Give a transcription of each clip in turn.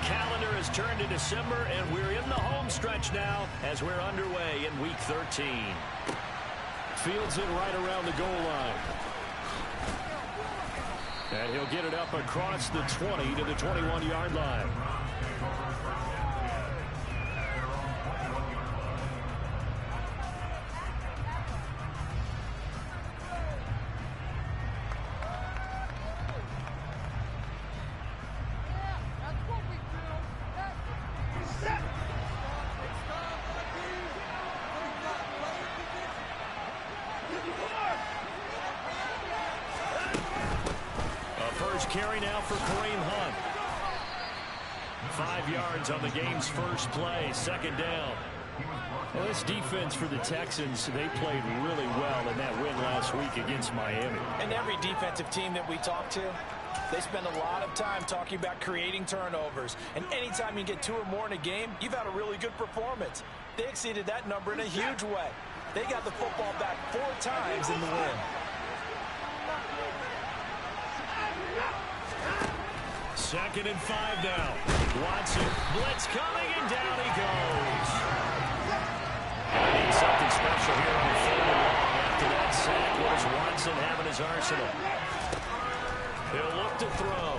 calendar has turned to December, and we're in the home stretch now as we're underway in Week 13. Fields it right around the goal line. And he'll get it up across the 20 to the 21-yard line. Carry now for Kareem Hunt. 5 yards on the game's first play, second down. Well, this defense for the Texans, they played really well in that win last week against Miami. And every defensive team that we talk to, they spend a lot of time talking about creating turnovers. And anytime you get 2 or more in a game, you've had a really good performance. They exceeded that number in a huge way. They got the football back 4 times in the win. Second and 5 now. Watson, blitz coming, and down he goes. I need something special here on the 3rd and long. After that sack, what does Watson have in his arsenal? He'll look to throw.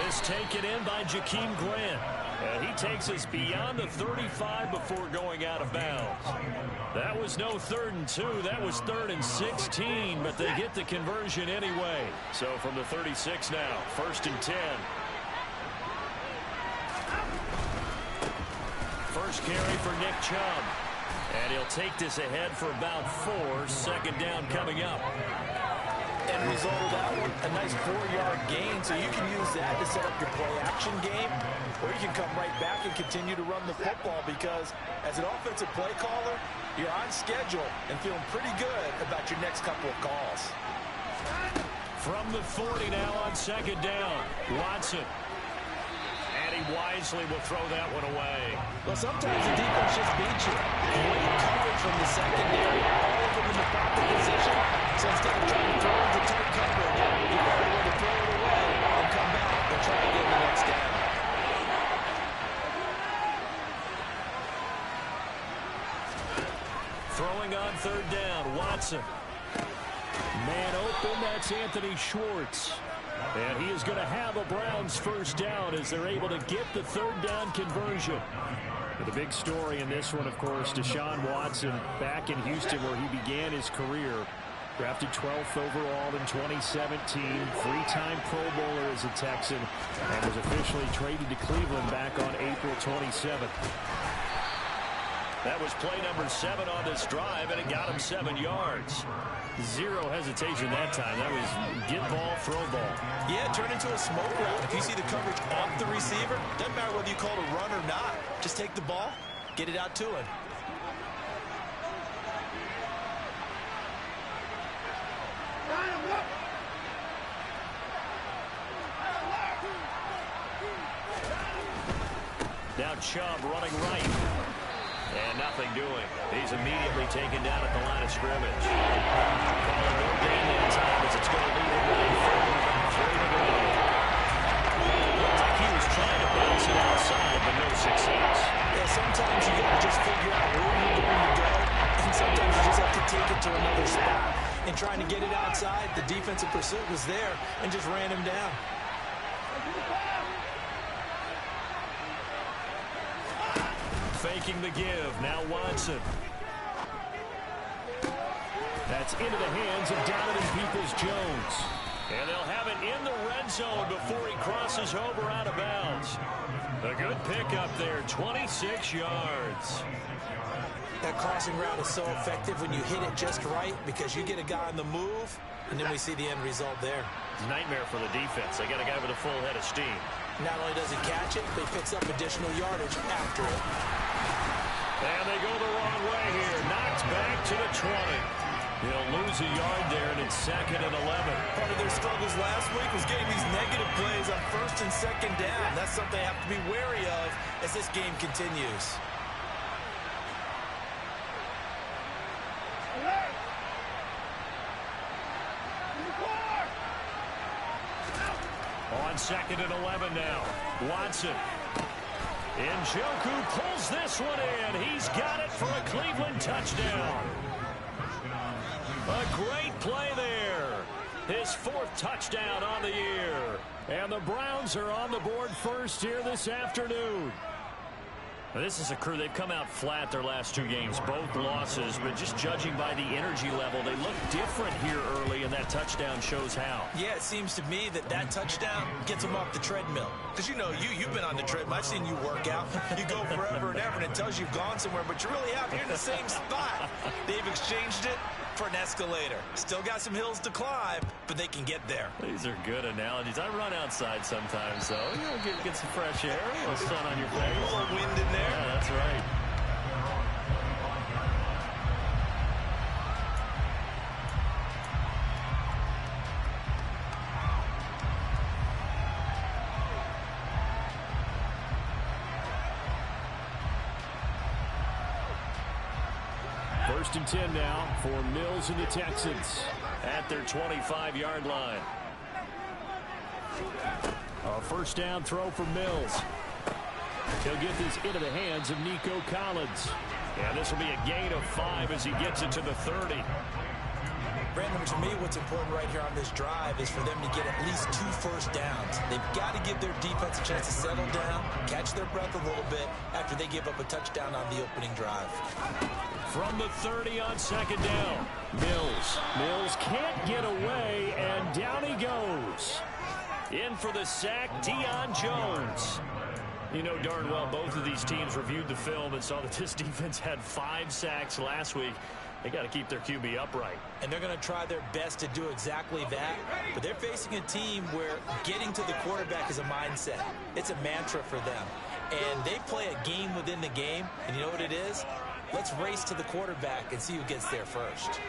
This taken in by Jakeem Grant. And he takes us beyond the 35 before going out of bounds. That was no 3rd and 2. That was 3rd and 16, but they get the conversion anyway. So from the 36 now, 1st and 10. First carry for Nick Chubb. And he'll take this ahead for about 4. Second down coming up. End result of that one, a nice 4-yard gain, so you can use that to set up your play-action game, or you can come right back and continue to run the football because as an offensive play caller, you're on schedule and feeling pretty good about your next couple of calls. From the 40 now on second down, Watson. And he wisely will throw that one away. Well, sometimes the defense just beats you. Great coverage from the secondary, all of them in the proper position. So instead of trying to throw into tight coverage, you find a way to throw it away and come back and try to get the next down. Throwing on 3rd down, Watson. Man open, that's Anthony Schwartz. And he is going to have a Browns first down as they're able to get the 3rd down conversion. But the big story in this one, of course, Deshaun Watson back in Houston where he began his career. Drafted 12th overall in 2017. 3-time Pro Bowler as a Texan. And was officially traded to Cleveland back on April 27th. That was play number 7 on this drive, and it got him 7 yards. 0 hesitation that time. That was get ball, throw ball. Yeah, turn into a smoke route. If you see the coverage off the receiver, doesn't matter whether you call it a run or not. Just take the ball, get it out to him. Now Chubb running right. And nothing doing. He's immediately taken down at the line of scrimmage. Calling no gain that time as it's going to lead him right forward about 3 to go. Looked like he was trying to bounce it outside, but no success. Yeah, sometimes you got to just figure out where you're going to go, and sometimes you just have to take it to another spot. And trying to get it outside, the defensive pursuit was there and just ran him down. Faking the give. Now Watson. That's into the hands of Donovan Peoples-Jones. And they'll have it in the red zone before he crosses over out of bounds. A good pickup there, 26 yards. That crossing route is so effective when you hit it just right because you get a guy on the move, and then we see the end result there. It's a nightmare for the defense. They got a guy with a full head of steam. Not only does he catch it, but he picks up additional yardage after it. And they go the wrong way here. Knocked back to the 20. He'll lose a yard there, and it's 2nd and 11. Part of their struggles last week was getting these negative plays on 1st and 2nd down. That's something they have to be wary of as this game continues. 2nd and 11 now. Watson. Njoku pulls this one in. He's got it for a Cleveland touchdown. A great play there. His 4th touchdown on the year. And the Browns are on the board first here this afternoon. Now, this is a crew. They've come out flat their last 2 games, both losses, but just judging by the energy level, they look different here early, and that touchdown shows how. Yeah, it seems to me that touchdown gets them off the treadmill. Because, you know, you've been on the treadmill. I've seen you work out. You go forever and ever, and it tells you you've gone somewhere, but you really haven't. You're in the same spot. They've exchanged it for an escalator. Still got some hills to climb, but they can get there. These are good analogies. I run outside sometimes, though. You know, get some fresh air, a little sun on your face. A little wind in there. Yeah, that's right. First and 10 now for Mills and the Texans at their 25-yard line. A first down throw for Mills. He'll get this into the hands of Nico Collins. And this will be a gain of 5 as he gets it to the 30. Brandon, to me, what's important right here on this drive is for them to get at least 2 first downs. They've got to give their defense a chance to settle down, catch their breath a little bit after they give up a touchdown on the opening drive. From the 30 on 2nd down, Mills can't get away, and down he goes. In for the sack, Deion Jones. You know darn well both of these teams reviewed the film and saw that this defense had 5 sacks last week. They got to keep their QB upright. And they're going to try their best to do exactly that. But they're facing a team where getting to the quarterback is a mindset. It's a mantra for them. And they play a game within the game. And you know what it is? Let's race to the quarterback and see who gets there first.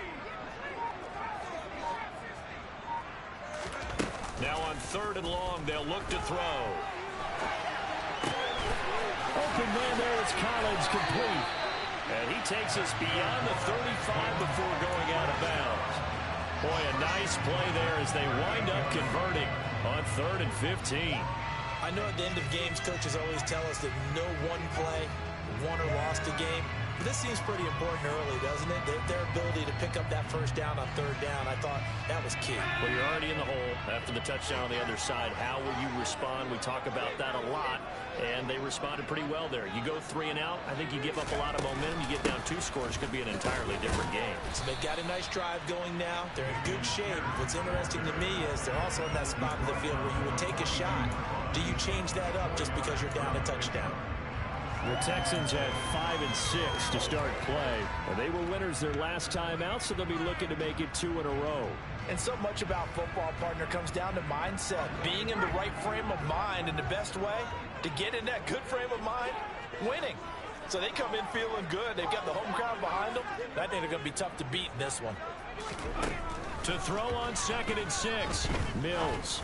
Now on 3rd and long, they'll look to throw. Open man there, it's Collins, complete. And he takes us beyond the 35 before going out of bounds. Boy, a nice play there as they wind up converting on 3rd and 15. I know at the end of games, coaches always tell us that no one play won or lost a game. But this seems pretty important early, doesn't it? Their ability to pick up that first down on 3rd down, I thought that was key. Well, you're already in the hole after the touchdown on the other side. How will you respond? We talk about that a lot, and they responded pretty well there. You go 3 and out, I think you give up a lot of momentum. You get down 2 scores, could be an entirely different game. So they've got a nice drive going now. They're in good shape. What's interesting to me is they're also in that spot of the field where you would take a shot. Do you change that up just because you're down a touchdown? The Texans had 5 and 6 to start play. And they were winners their last time out, so they'll be looking to make it 2 in a row. And so much about football, partner, comes down to mindset. Being in the right frame of mind, and the best way to get in that good frame of mind, winning. So they come in feeling good. They've got the home crowd behind them. I think they're going to be tough to beat in this one. To throw on 2nd and 6, Mills.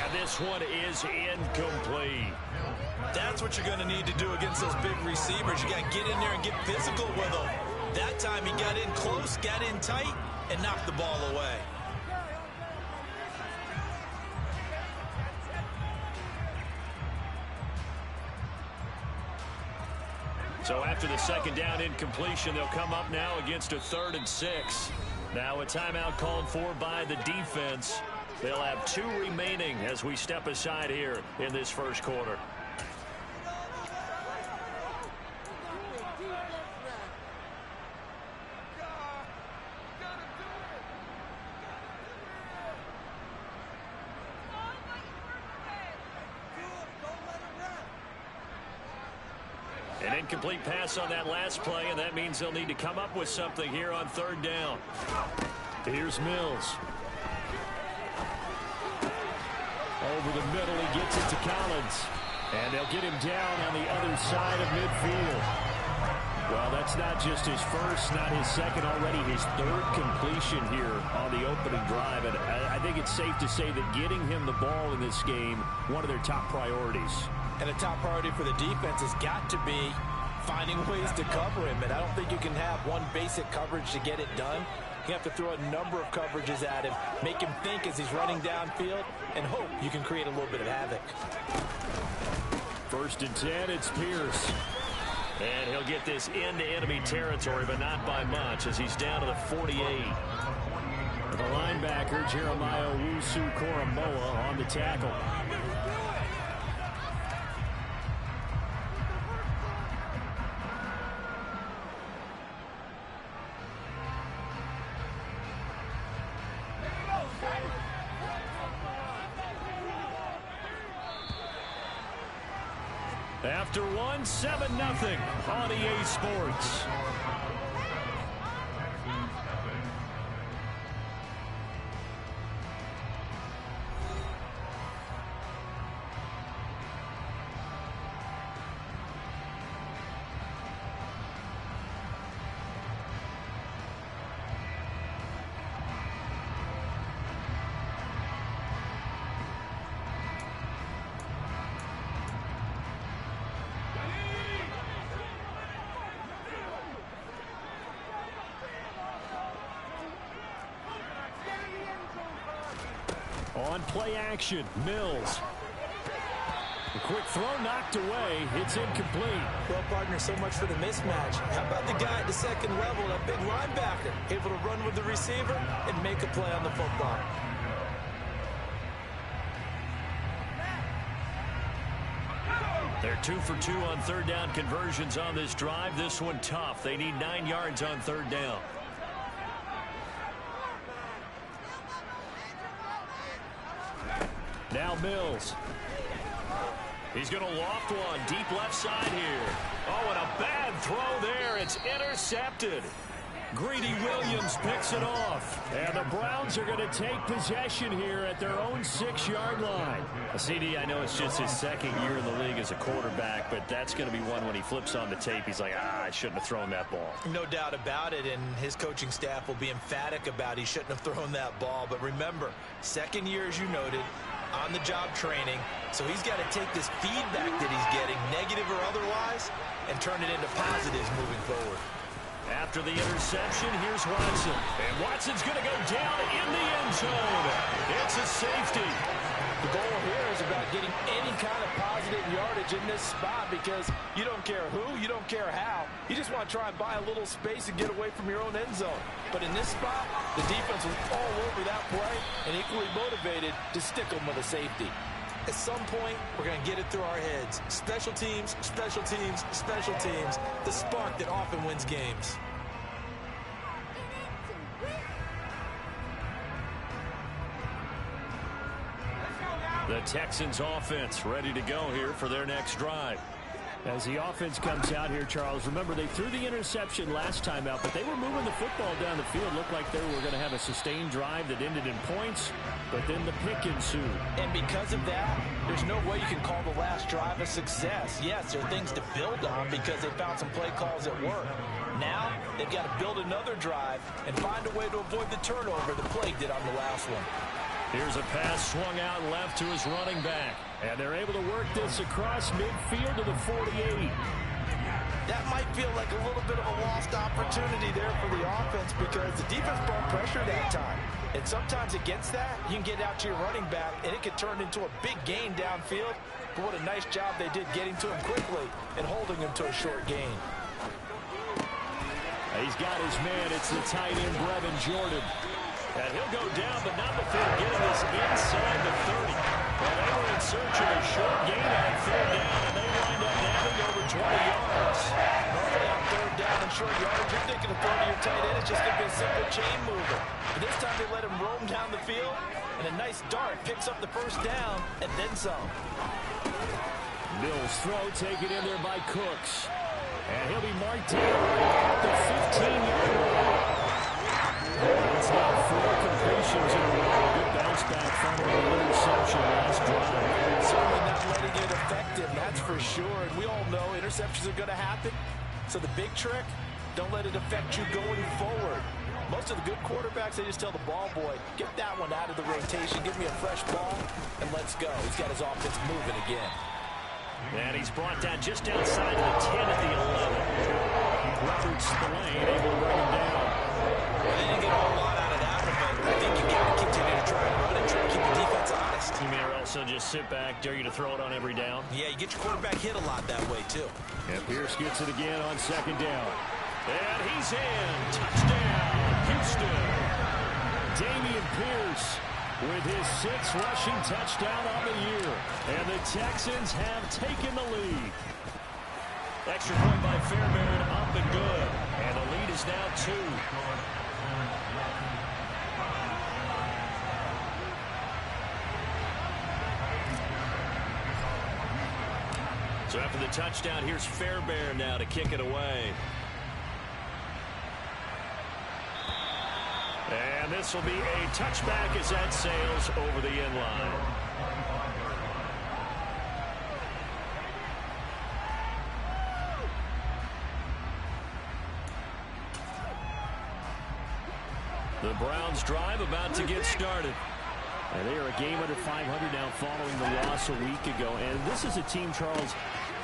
And this one is incomplete. That's what you're going to need to do against those big receivers. You got to get in there and get physical with them. That time he got in close, got in tight, and knocked the ball away. So after the 2nd down incompletion, they'll come up now against a 3rd and 6. Now a timeout called for by the defense. They'll have 2 remaining as we step aside here in this first quarter. An incomplete pass on that last play, and that means they'll need to come up with something here on 3rd down. Here's Mills. Over the middle, he gets it to Collins. And they'll get him down on the other side of midfield. Well, that's not just his first, not his second, already his 3rd completion here on the opening drive. And I think it's safe to say that getting him the ball in this game, one of their top priorities. And a top priority for the defense has got to be finding ways to cover him. And I don't think you can have one basic coverage to get it done. You have to throw a number of coverages at him, make him think as he's running downfield, and hope you can create a little bit of havoc. 1st and 10, it's Pierce. And he'll get this into enemy territory, but not by much, as he's down to the 48. The linebacker, Jeremiah Owusu-Koramoah, on the tackle. After one, 7-0 on EA Sports. On play action, Mills. A quick throw knocked away. It's incomplete. Well, partner, so much for the mismatch. How about the guy at the second level, that big linebacker, able to run with the receiver and make a play on the football? They're 2 for 2 on 3rd down conversions on this drive. This one tough. They need 9 yards on 3rd down. Now Mills. He's going to loft one deep left side here. Oh, and a bad throw there. It's intercepted. Greedy Williams picks it off. And the Browns are going to take possession here at their own 6-yard line. CD, I know it's just his 2nd year in the league as a quarterback, but that's going to be one when he flips on the tape. He's like, I shouldn't have thrown that ball. No doubt about it, and his coaching staff will be emphatic about he shouldn't have thrown that ball. But remember, 2nd year, as you noted, on-the-job training, so he's got to take this feedback that he's getting, negative or otherwise, and turn it into positives moving forward. After the interception, here's Watson. And Watson's going to go down in the end zone. It's a safety. The goal here is about getting any kind of positive yardage in this spot, because you don't care who, you don't care how. You just want to try and buy a little space and get away from your own end zone. But in this spot, the defense was all over that play and equally motivated to stick them with a safety. At some point, we're going to get it through our heads. Special teams, special teams, special teams. The spark that often wins games. The Texans offense ready to go here for their next drive. As the offense comes out here, Charles, remember they threw the interception last time out, but they were moving the football down the field. Looked like they were going to have a sustained drive that ended in points, but then the pick ensued. And because of that, there's no way you can call the last drive a success. Yes, there are things to build on because they found some play calls that work. Now, they've got to build another drive and find a way to avoid the turnover that plagued it on the last one. Here's a pass swung out left to his running back. And they're able to work this across midfield to the 48. That might feel like a little bit of a lost opportunity there for the offense because the defense brought pressure that time. And sometimes against that, you can get out to your running back, and it could turn into a big gain downfield. But what a nice job they did getting to him quickly and holding him to a short gain. He's got his man. It's the tight end, Brevin Jordan. And he'll go down, but not before getting this inside the 30. Well, they were in search of a short gain on 3rd down, and they wind up nabbing over 20 yards. Normally on 3rd down and short yards, you're thinking of throwing to your tight end. It's just going to be a simple chain mover. But this time they let him roam down the field, and a nice dart picks up the 1st down, and then some. Mills' throw taken in there by Cooks. And he'll be marked down at the 15-yard line. It's now 4 completions in a row. Good bounce back from an interception last drive. Certainly not letting it affect him, that's for sure. And we all know interceptions are going to happen. So the big trick, don't let it affect you going forward. Most of the good quarterbacks, they just tell the ball boy, get that one out of the rotation, give me a fresh ball, and let's go. He's got his offense moving again. And he's brought down just outside of the 10 at the 11. Robert Spillane able to bring him down. Well, they didn't get a whole lot out of that one, but I think you got to continue to try and run and try to keep the defense honest. You may also just sit back, dare you to throw it on every down. Yeah, you get your quarterback hit a lot that way, too. And Pierce gets it again on second down. And he's in. Touchdown, Houston. Dameon Pierce with his 6th rushing touchdown on the year. And the Texans have taken the lead. Extra point by Fairbairn, up and good. And the lead is now 2. So after the touchdown, here's Fairbairn now to kick it away. And this will be a touchback as that sails over the end line. The Browns drive about to get started. And they are a game under 500 now following the loss a week ago. And this is a team, Charles,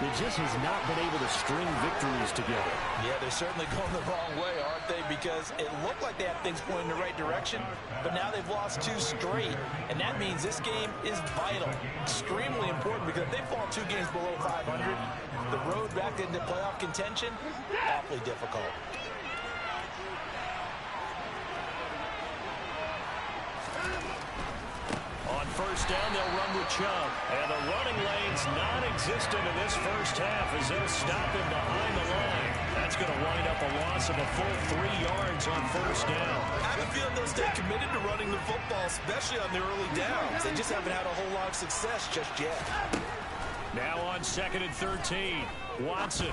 that just has not been able to string victories together. Yeah, they're certainly going the wrong way, aren't they? Because it looked like they have things going in the right direction, but now they've lost 2 straight. And that means this game is vital, extremely important, because if they fall 2 games below 500, the road back into playoff contention, awfully difficult. On first down, they'll run with Chubb. And the running lane's non-existent in this first half as they'll stop him behind the line. That's going to wind up a loss of a full 3 yards on first down. I have a feeling they'll stay committed to running the football, especially on the early downs. They just haven't had a whole lot of success just yet. Now on 2nd and 13, Watson.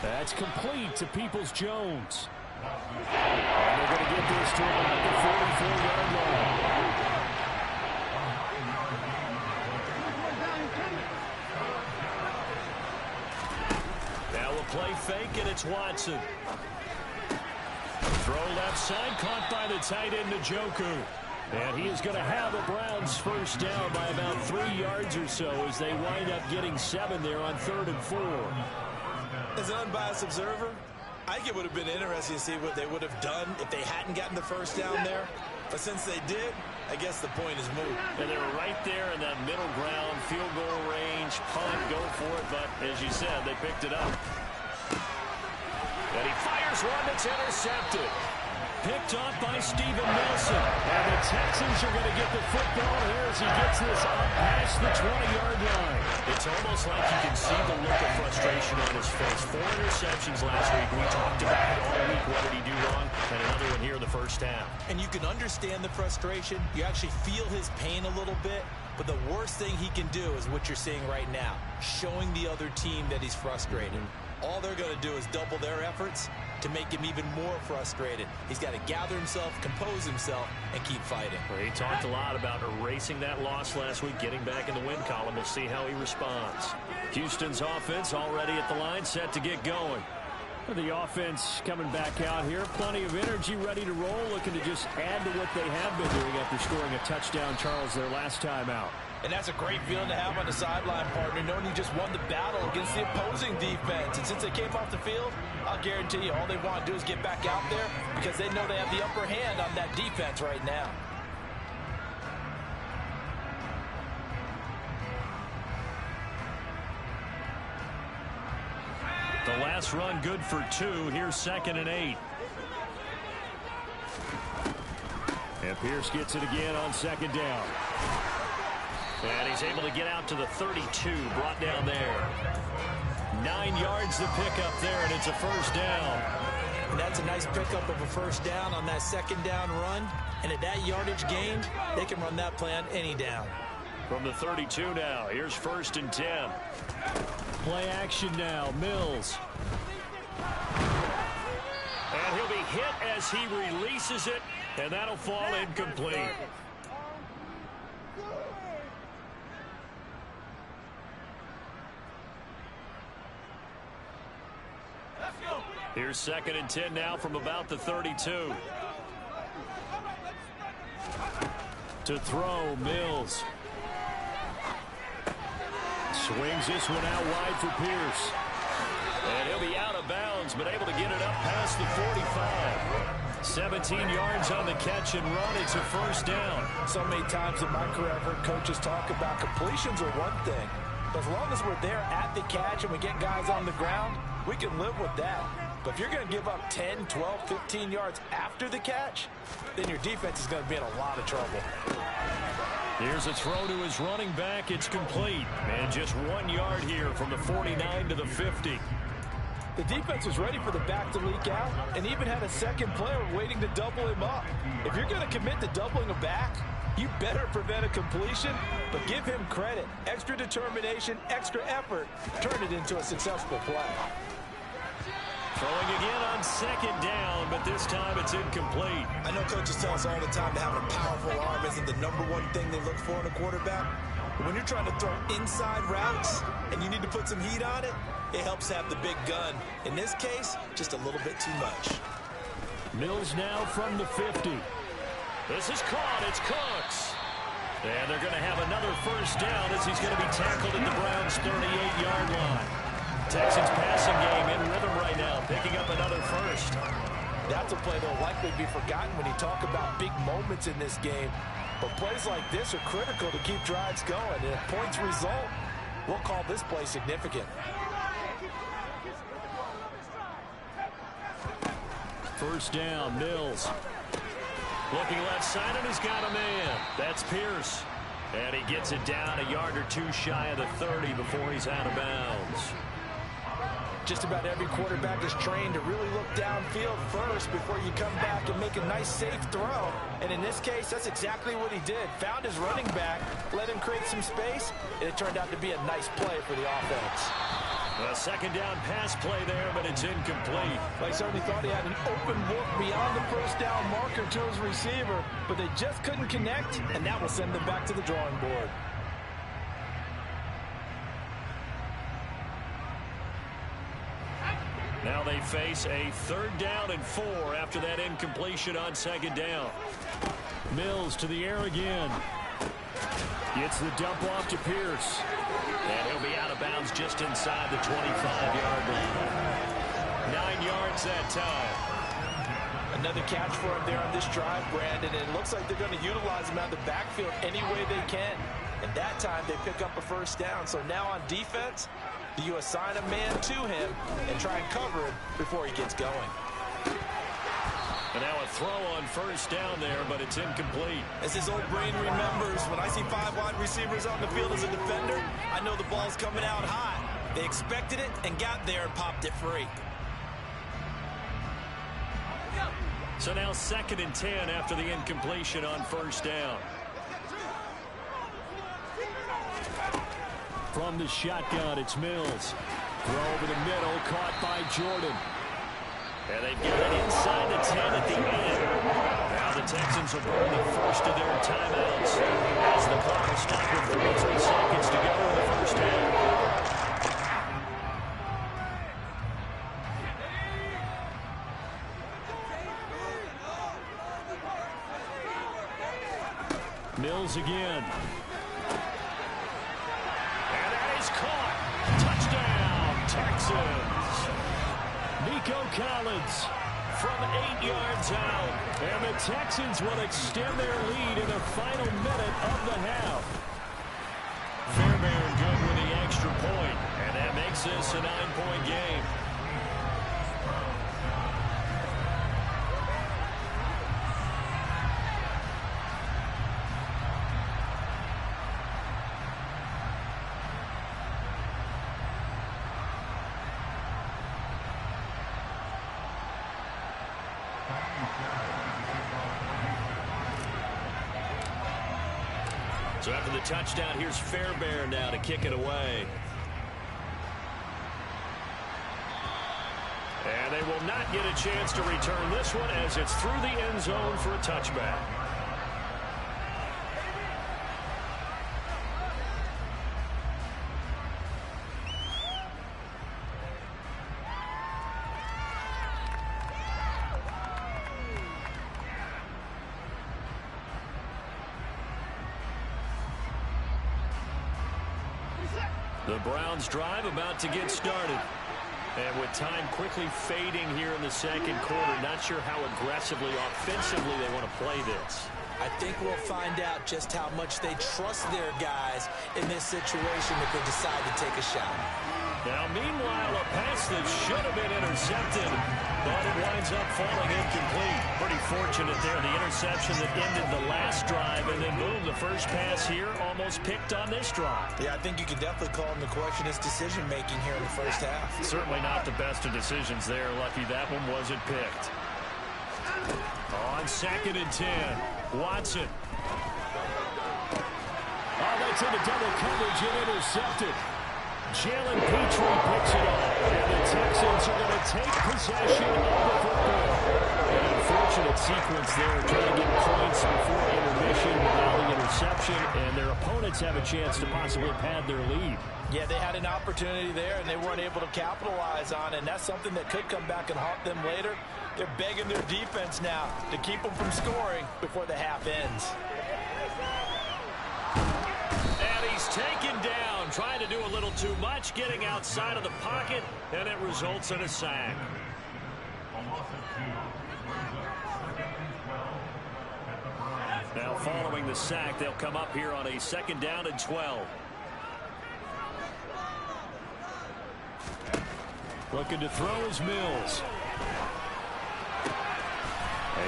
That's complete to Peoples-Jones. And they're going to get this to about the 44-yard line. Now we'll play fake, and it's Watson. Throw left side, caught by the tight end, Njoku. And he is going to have the Browns first down by about 3 yards or so as they wind up getting 7 there on 3rd and 4. As an unbiased observer, I think it would have been interesting to see what they would have done if they hadn't gotten the first down there. But since they did, I guess the point is moot. And they were right there in that middle ground, field goal range, punt, go for it. But as you said, they picked it up. And he fires one that's intercepted. Picked off by Steven Nelson. And the Texans are going to get the football here as he gets this up past the 20-yard line. It's almost like you can see the look of frustration on his face. 4 interceptions last week. We talked about it all week. What did he do wrong? And another one here in the first half. And you can understand the frustration. You actually feel his pain a little bit. But the worst thing he can do is what you're seeing right now, showing the other team that he's frustrated. All they're going to do is double their efforts to make him even more frustrated. He's got to gather himself, compose himself, and keep fighting. Well, he talked a lot about erasing that loss last week, getting back in the win column. We'll see how he responds. Houston's offense already at the line, set to get going. The offense coming back out here. Plenty of energy, ready to roll, looking to just add to what they have been doing after scoring a touchdown, Charles, their last time out. And that's a great feeling to have on the sideline, partner, knowing you just won the battle against the opposing defense. And since they came off the field, I'll guarantee you all they want to do is get back out there because they know they have the upper hand on that defense right now. The last run good for 2. Here's 2nd and 8. And Pierce gets it again on 2nd down. And he's able to get out to the 32, brought down there. 9 yards to pick up there, and it's a first down. And that's a nice pickup of a first down on that 2nd down run. And at that yardage gain, they can run that play on any down. From the 32 now, here's 1st and 10. Play action now, Mills. And he'll be hit as he releases it, and that'll fall incomplete. Here's 2nd and 10 now from about the 32. To throw, Mills. Swings this one out wide for Pierce. And he'll be out of bounds, but able to get it up past the 45. 17 yards on the catch and run. It's a first down. So many times in my career I've heard coaches talk about completions are one thing. But as long as we're there at the catch and we get guys on the ground, we can live with that. But if you're going to give up 10, 12, 15 yards after the catch, then your defense is going to be in a lot of trouble. Here's a throw to his running back. It's complete. And just 1 yard here from the 49 to the 50. The defense was ready for the back to leak out and even had a second player waiting to double him up. If you're going to commit to doubling a back, you better prevent a completion, but give him credit. Extra determination, extra effort, turn it into a successful play. Throwing again on second down, but this time it's incomplete. I know coaches tell us all the time that having a powerful arm isn't the #1 thing they look for in a quarterback. But when you're trying to throw inside routes and you need to put some heat on it, it helps have the big gun. In this case, just a little bit too much. Mills now from the 50. This is caught. It's Cooks. And they're going to have another first down as he's going to be tackled at the Browns' 38-yard line. Texans passing game in rhythm right now, picking up another first. That's a play that will likely be forgotten when you talk about big moments in this game. But plays like this are critical to keep drives going. And if points result, we'll call this play significant. First down, Mills. Looking left side, and he's got a man. That's Pierce. And he gets it down a yard or two shy of the 30 before he's out of bounds. Just about every quarterback is trained to really look downfield first before you come back and make a nice, safe throw. And in this case, that's exactly what he did. Found his running back, let him create some space, and it turned out to be a nice play for the offense. A second down pass play there, but it's incomplete. They certainly thought he had an open look beyond the first down marker to his receiver, but they just couldn't connect, and that will send them back to the drawing board. Now they face a 3rd down and 4 after that incompletion on second down. Mills to the air again. Gets the dump off to Pierce. And he'll be out of bounds just inside the 25-yard line. 9 yards that time. Another catch for him there on this drive, Brandon, and it looks like they're going to utilize him out of the backfield any way they can. And that time they pick up a first down. So now on defense, you assign a man to him and try and cover him before he gets going. And now a throw on first down there, but it's incomplete. As his old brain remembers, when I see 5 wide receivers on the field as a defender, I know the ball's coming out hot. They expected it and got there and popped it free. So now 2nd and 10 after the incompletion on first down. From the shotgun, it's Mills. Throw over the middle, caught by Jordan. And they've got it inside the 10 at the end. Now the Texans will burn the first of their timeouts as the clock will stop with 43 seconds to go in the first half. Mills again. And that is caught. Touchdown, Texans. Nico Collins from 8 yards out. And the Texans will extend their lead in the final minute of the half. Fairbairn good with the extra point. And that makes this a 9-point game. So after the touchdown, here's Fairbairn now to kick it away. And they will not get a chance to return this one as it's through the end zone for a touchback. The Browns drive about to get started. And with time quickly fading here in the second quarter, not sure how aggressively, offensively they want to play this. I think we'll find out just how much they trust their guys in this situation if they decide to take a shot. Now, meanwhile, a pass that should have been intercepted, but it winds up falling incomplete. Pretty fortunate there. The interception that ended the last drive, and then boom, the first pass here almost picked on this drive. Yeah, I think you could definitely call him to question his decision-making here in the first half. Certainly not the best of decisions there. Lucky that one wasn't picked. On 2nd and 10, Watson. Oh, that's into double coverage and intercepted. Jalen Petrie picks it up, and the Texans are going to take possession of the football. An unfortunate sequence there, trying to get points before intermission without the interception, and their opponents have a chance to possibly pad their lead. Yeah, they had an opportunity there, and they weren't able to capitalize on it, and that's something that could come back and haunt them later. They're begging their defense now to keep them from scoring before the half ends. And he's taken down, trying to do a little too much, getting outside of the pocket, and it results in a sack. Now following the sack, they'll come up here on a 2nd down and 12. Looking to throw is Mills.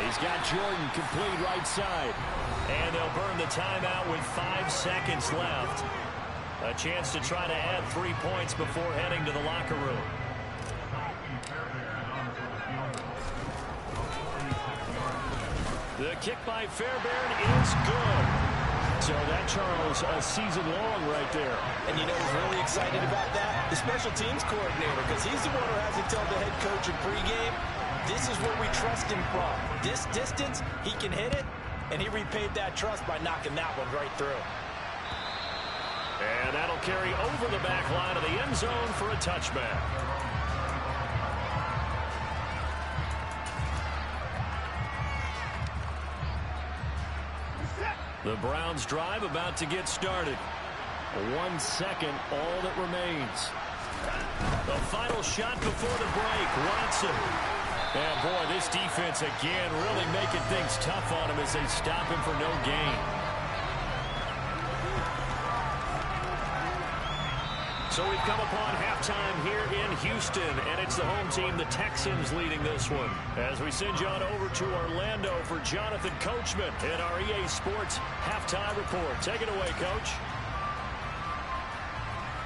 He's got Jordan complete right side. And they'll burn the timeout with 5 seconds left. A chance to try to add 3 points before heading to the locker room. The kick by Fairbairn is good. So that, Charles, a season long right there. And you know who's really excited about that? The special teams coordinator, because he's the one who has to tell the head coach in pregame, this is where we trust him from. This distance, he can hit it, and he repaid that trust by knocking that one right through. And that'll carry over the back line of the end zone for a touchback. The Browns drive about to get started. 1 second, all that remains. The final shot before the break, Watson. And boy, this defense again really making things tough on him as they stop him for no gain. So we've come upon halftime here in Houston, and it's the home team, the Texans, leading this one. As we send you on over to Orlando for Jonathan Coachman in our EA Sports Halftime Report. Take it away, Coach.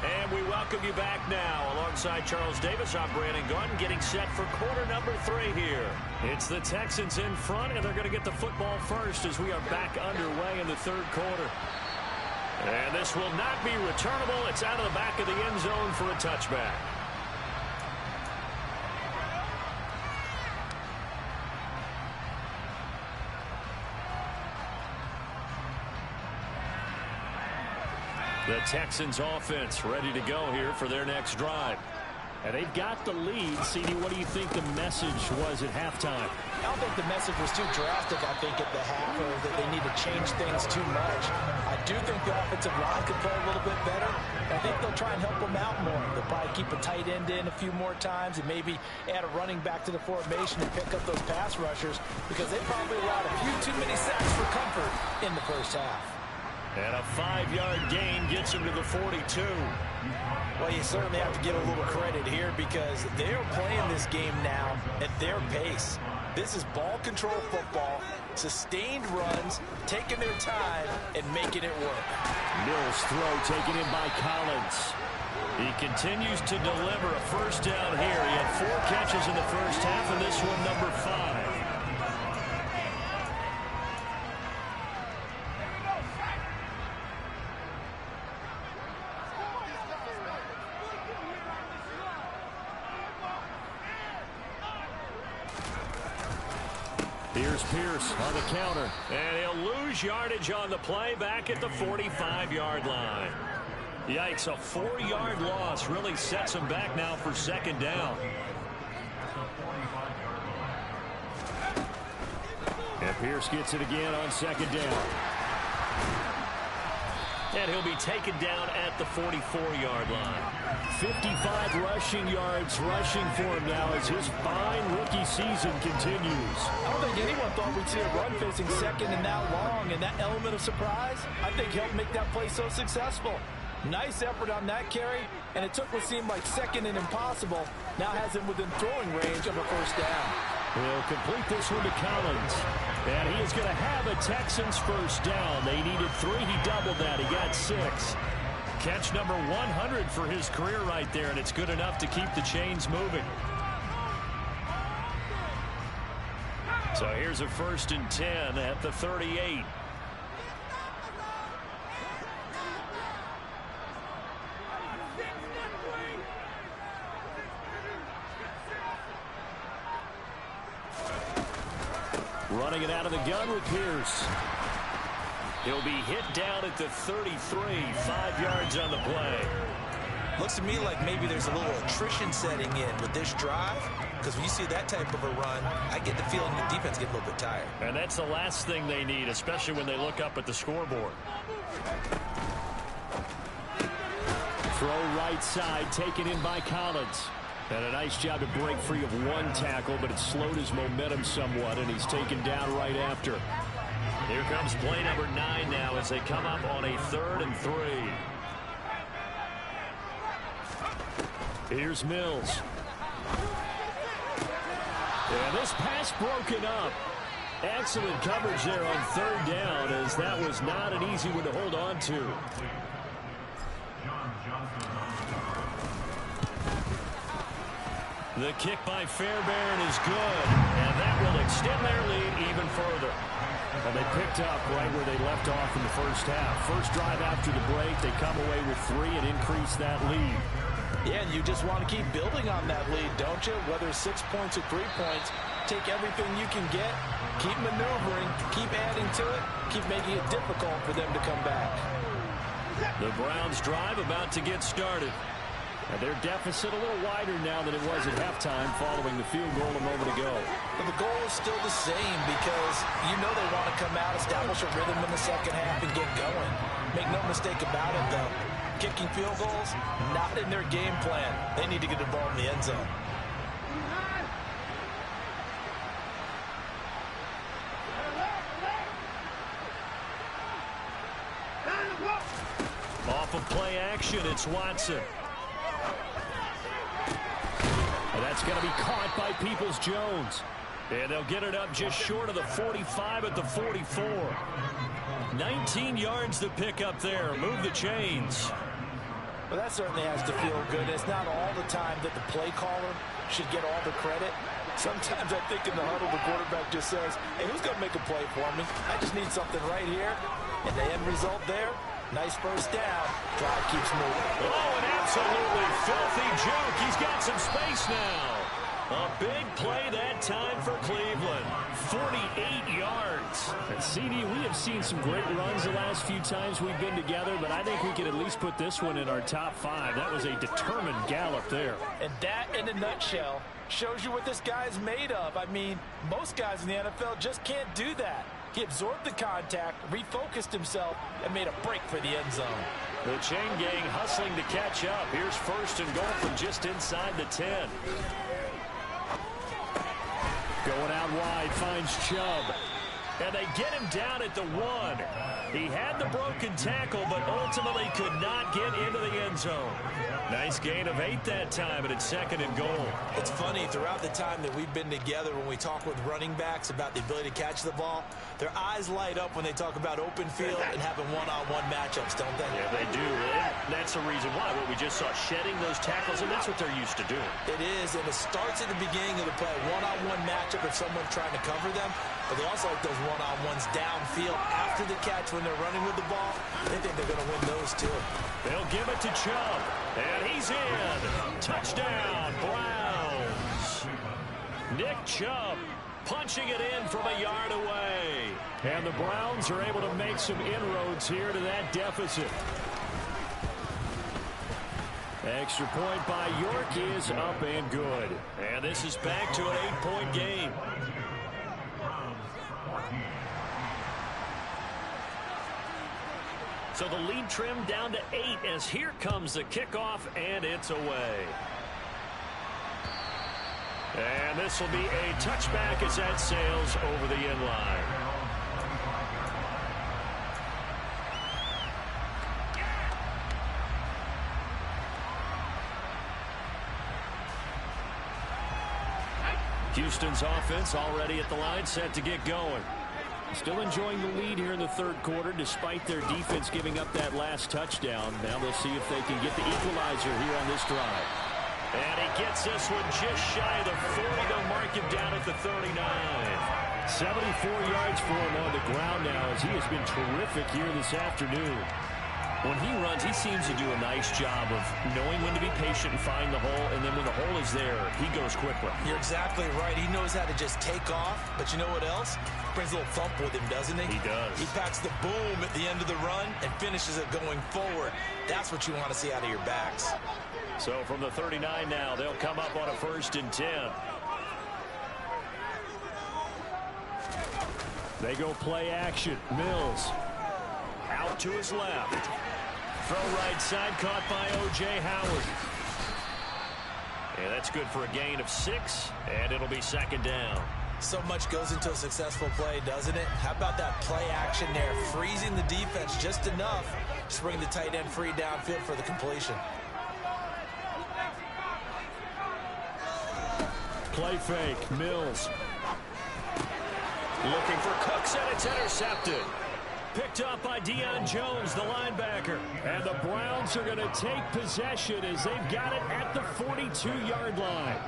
And we welcome you back now. Alongside Charles Davis, I'm Brandon Gordon, getting set for quarter number 3 here. It's the Texans in front, and they're going to get the football first as we are back underway in the 3rd quarter. And this will not be returnable. It's out of the back of the end zone for a touchback. The Texans offense ready to go here for their next drive. And they've got the lead. CD, what do you think the message was at halftime? I don't think the message was too drastic, I think, at the half, or that they need to change things too much. I do think the offensive line could play a little bit better. I think they'll try and help them out more. They'll probably keep a tight end in a few more times and maybe add a running back to the formation and pick up those pass rushers, because they probably allowed a few too many sacks for comfort in the first half. And a 5-yard gain gets him to the 42. Well, you certainly have to give a little credit here, because they're playing this game now at their pace. This is ball control football, sustained runs, taking their time, and making it work. Mills' throw taken in by Collins. He continues to deliver a first down here. He had 4 catches in the first half, and this one number 5. Here's Pierce on the counter, and he'll lose yardage on the play back at the 45-yard line. Yikes, a 4-yard loss really sets him back now for 2nd down. And Pierce gets it again on 2nd down. And he'll be taken down at the 44-yard line. 55 rushing yards rushing for him now as his fine rookie season continues. I don't think anyone thought we'd see a run facing second and that long, and that element of surprise, I think, helped make that play so successful. Nice effort on that carry, and it took what seemed like second and impossible. Now has him within throwing range of a first down. He'll complete this one to Collins. And he is going to have a Texans first down. They needed 3. He doubled that. He got 6. Catch number 100 for his career right there, and it's good enough to keep the chains moving. So here's a 1st and 10 at the 38. Running it out of the gun with Pierce. He'll be hit down at the 33, 5 yards on the play. Looks to me like maybe there's a little attrition setting in with this drive, because when you see that type of a run, I get the feeling the defense gets a little bit tired. And that's the last thing they need, especially when they look up at the scoreboard. Throw right side, taken in by Collins. And a nice job to break free of one tackle, but it slowed his momentum somewhat, and he's taken down right after. Here comes play number 9 now as they come up on a 3rd and 3. Here's Mills. And this pass broken up. Excellent coverage there on 3rd down, as that was not an easy one to hold on to. The kick by Fairbairn is good, and that will extend their lead even further. And they picked up right where they left off in the first half. First drive after the break, they come away with 3 and increase that lead. Yeah, and you just want to keep building on that lead, don't you? Whether 6 points or 3 points, take everything you can get, keep maneuvering, keep adding to it, keep making it difficult for them to come back. The Browns drive about to get started. And their deficit a little wider now than it was at halftime following the field goal a moment ago. But the goal is still the same, because you know they want to come out, establish a rhythm in the second half, and get going. Make no mistake about it, though. Kicking field goals, not in their game plan. They need to get the ball in the end zone. Off of play action, it's Watson. And that's going to be caught by Peoples-Jones. And they'll get it up just short of the 45 at the 44. 19 yards to pick up there. Move the chains. Well, that certainly has to feel good. It's not all the time that the play caller should get all the credit. Sometimes I think in the huddle, the quarterback just says, hey, who's going to make a play for me? I just need something right here. And the end result there, nice first down. Drive keeps moving. Oh, an absolutely filthy joke. He's got some space now. A big play that time for Cleveland. 48 yards. And CD, we have seen some great runs the last few times we've been together, but I think we can at least put this one in our top 5. That was a determined gallop there. And that, in a nutshell, shows you what this guy's made of. I mean, most guys in the NFL just can't do that. He absorbed the contact, refocused himself, and made a break for the end zone. The chain gang hustling to catch up. Here's 1st and goal from just inside the 10. Going out wide, finds Chubb. And they get him down at the 1. He had the broken tackle, but ultimately could not get into the end zone. Nice gain of 8 that time, and it's 2nd and goal. It's funny, throughout the time that we've been together, when we talk with running backs about the ability to catch the ball, their eyes light up when they talk about open field and having one-on-one matchups, don't they? Yeah, they do. And that's the reason why. What we just saw, shedding those tackles, and that's what they're used to doing. It is, and it starts at the beginning of the play. One-on-one matchup if someone's trying to cover them, but they also like those one-on-ones downfield after the catch when they're running with the ball. They think they're going to win those, too. They'll give it to Chubb, and he's in. Touchdown, Browns. Nick Chubb punching it in from a yard away. And the Browns are able to make some inroads here to that deficit. Extra point by York is up and good. And this is back to an 8-point game. So the lead trimmed down to 8 as here comes the kickoff, and it's away. And this will be a touchback as that sails over the end line. Houston's offense already at the line, set to get going. Still enjoying the lead here in the third quarter, despite their defense giving up that last touchdown. Now they'll see if they can get the equalizer here on this drive. And he gets this one just shy of the 40. They'll mark him down at the 39. 74 yards for him on the ground now, as he has been terrific here this afternoon. When he runs, he seems to do a nice job of knowing when to be patient and find the hole, and then when the hole is there, he goes quickly. You're exactly right. He knows how to just take off, but you know what else? Brings a little thump with him, doesn't he? He does. He packs the boom at the end of the run and finishes it going forward. That's what you want to see out of your backs. So from the 39 now, they'll come up on a 1st and 10. They go play action. Mills out to his left. Throw right side, caught by O.J. Howard. And that's good for a gain of 6, and it'll be 2nd down. So much goes into a successful play, doesn't it? How about that play action there, freezing the defense just enough to bring the tight end free downfield for the completion. Play fake, Mills. Looking for Cooks, and it's intercepted. Picked up by Deion Jones, the linebacker. And the Browns are going to take possession as they've got it at the 42-yard line.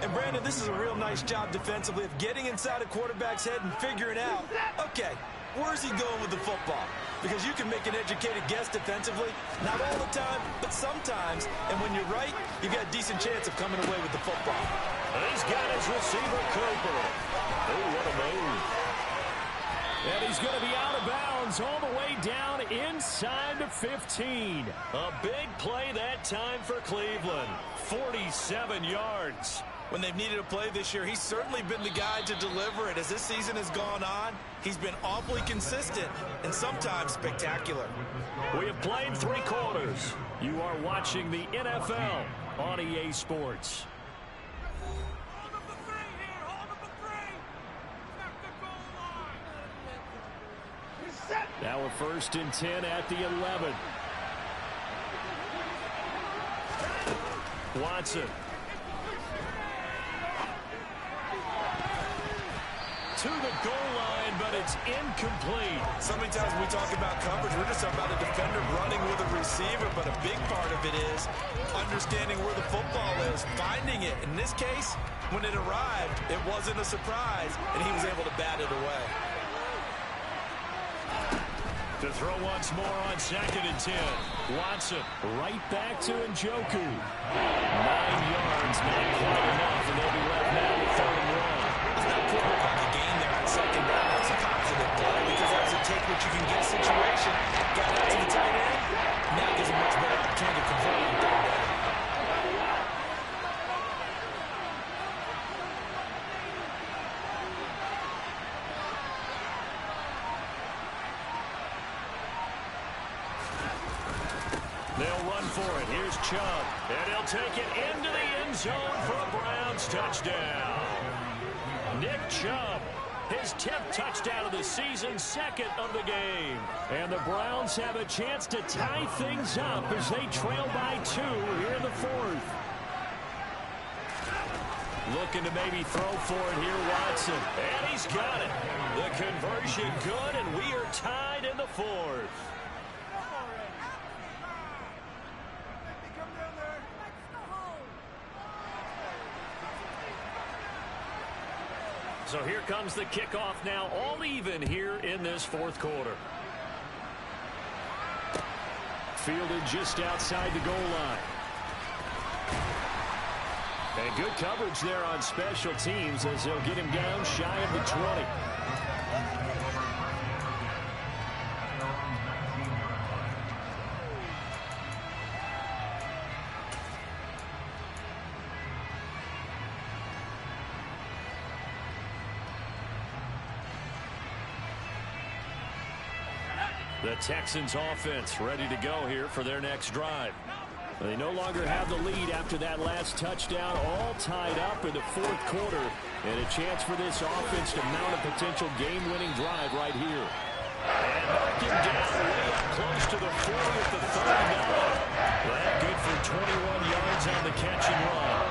And, Brandon, this is a real nice job defensively of getting inside a quarterback's head and figuring out, okay, where's he going with the football? Because you can make an educated guess defensively, not all the time, but sometimes. And when you're right, you've got a decent chance of coming away with the football. And he's got his receiver, Cooper. Oh, what a move. And he's going to be out of bounds all the way down inside the 15. A big play that time for Cleveland. 47 yards. When they've needed a play this year, he's certainly been the guy to deliver it. As this season has gone on, he's been awfully consistent and sometimes spectacular. We have played 3 quarters. You are watching the NFL on EA Sports. Now a 1st and 10 at the 11. Watson. To the goal line, but it's incomplete. So many times when we talk about coverage, we're just talking about a defender running with a receiver, but a big part of it is understanding where the football is, finding it. In this case, when it arrived, it wasn't a surprise, and he was able to bat it away. To throw once more on 2nd and 10. Watson right back to Njoku. 9 yards, not quite enough, and they'll be left now with 3rd and 1. It's not quarterback a gain there on 2nd down. That's a positive play because that's a take what you can get situation. Got out to the tight end. Now gives a much better opportunity to convert on 3rd down. They'll run for it. Here's Chubb. And he'll take it into the end zone for a Browns touchdown. Nick Chubb, his 10th touchdown of the season, 2nd of the game. And the Browns have a chance to tie things up as they trail by 2 here in the 4th. Looking to maybe throw for it here, Watson. And he's got it. The conversion good, and we are tied in the 4th. So here comes the kickoff now, all even here in this 4th quarter. Fielded just outside the goal line. And good coverage there on special teams as they'll get him down shy of the 20. The Texans offense ready to go here for their next drive. They no longer have the lead after that last touchdown, all tied up in the fourth quarter, and a chance for this offense to mount a potential game-winning drive right here. And knocked him down way up close to the 40 at the 39. That good for 21 yards on the catch and run.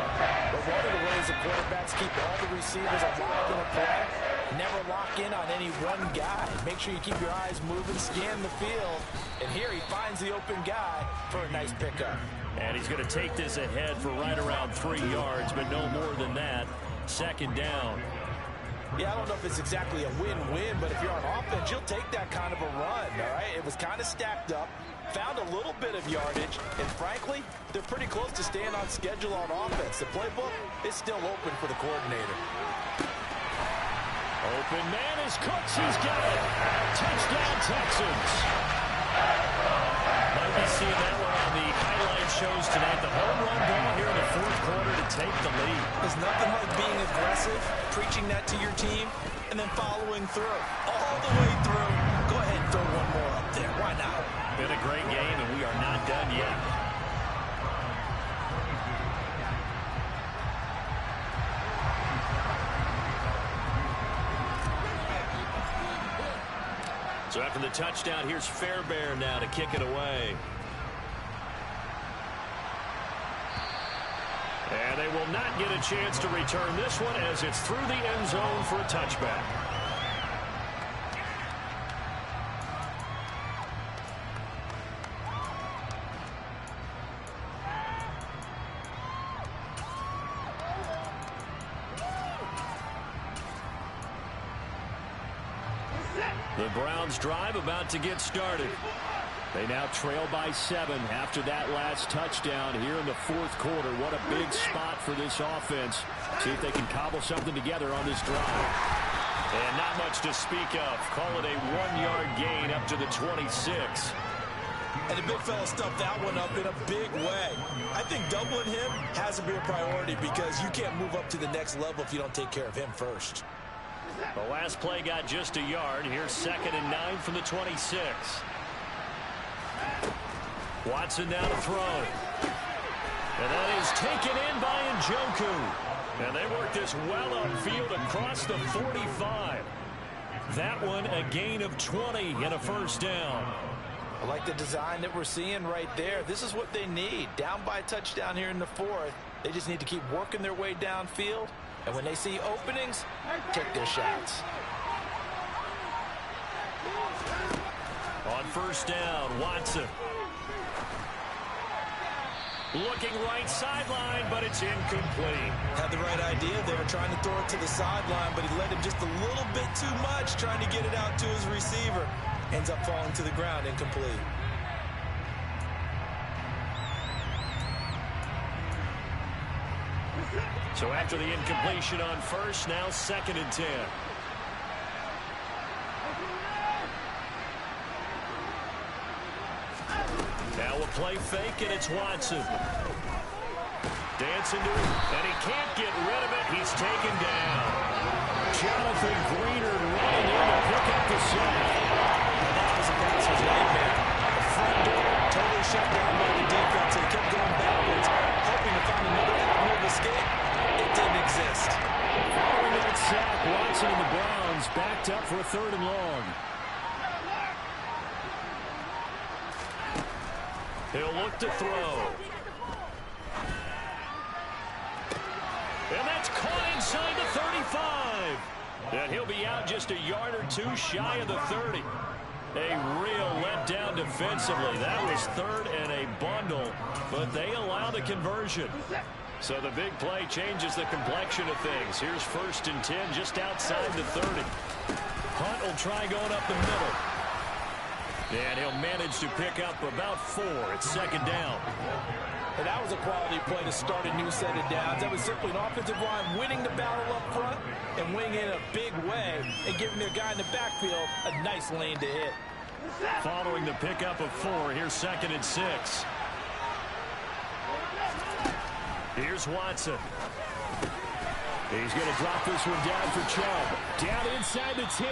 But one of the ways the quarterbacks keep all the receivers alive in a play, never lock in on any one guy. Make sure you keep your eyes moving, scan the field. And here he finds the open guy for a nice pickup. And he's going to take this ahead for right around 3 yards, but no more than that. Second down. Yeah, I don't know if it's exactly a win-win, but if you're on offense, you'll take that kind of a run, all right? It was kind of stacked up, found a little bit of yardage, and frankly, they're pretty close to staying on schedule on offense. The playbook is still open for the coordinator. Open man is Cooks. He's got it. Touchdown, Texans. Might be seeing that one on the highlight shows tonight. The home run ball here in the fourth quarter to take the lead. There's nothing like being aggressive, preaching that to your team, and then following through. All the way through. Go ahead and throw one more up there. Why not? Been a great game, and we are not done yet. So after the touchdown, here's Fairbairn now to kick it away. And they will not get a chance to return this one as it's through the end zone for a touchback. The Browns drive about to get started. They now trail by 7 after that last touchdown here in the fourth quarter. What a big spot for this offense. See if they can cobble something together on this drive. And not much to speak of. Call it a 1-yard gain up to the 26. And the big fella stuffed that one up in a big way. I think doubling him has to be a priority because you can't move up to the next level if you don't take care of him first. The last play got just a yard. Here's 2nd and 9 from the 26. Watson now to throw. And that is taken in by Njoku. And they work this well upfield across the 45. That one a gain of 20 and a first down. I like the design that we're seeing right there. This is what they need. Down by a touchdown here in the fourth. They just need to keep working their way downfield. And when they see openings, take their shots. On first down, Watson. Looking right sideline, but it's incomplete. Had the right idea. They were trying to throw it to the sideline, but he led him just a little bit too much, trying to get it out to his receiver. Ends up falling to the ground, incomplete. So after the incompletion on first, now 2nd and 10. Now a play fake, and it's Watson. Dancing to it, and he can't get rid of it. He's taken down. Jonathan Greenard running in to pick up the sack. And that was a passer's nightmare. The front door totally shut down by the defense. They kept going backwards, hoping to find another avenue of escape. It didn't exist. Following that sack, Watson and the Browns backed up for a 3rd and long. He'll look to throw. And that's caught inside the 35. And he'll be out just a yard or two shy of the 30. A real letdown defensively. That was 3rd and a bundle, but they allow the conversion. So the big play changes the complexion of things. Here's 1st and 10 just outside the 30. Hunt will try going up the middle. And he'll manage to pick up about 4. It's 2nd down. And that was a quality play to start a new set of downs. That was simply an offensive line winning the battle up front and winning in a big way and giving their guy in the backfield a nice lane to hit. Following the pickup of 4, here's 2nd and 6. Here's Watson. He's going to drop this one down for Chubb. Down inside the 10.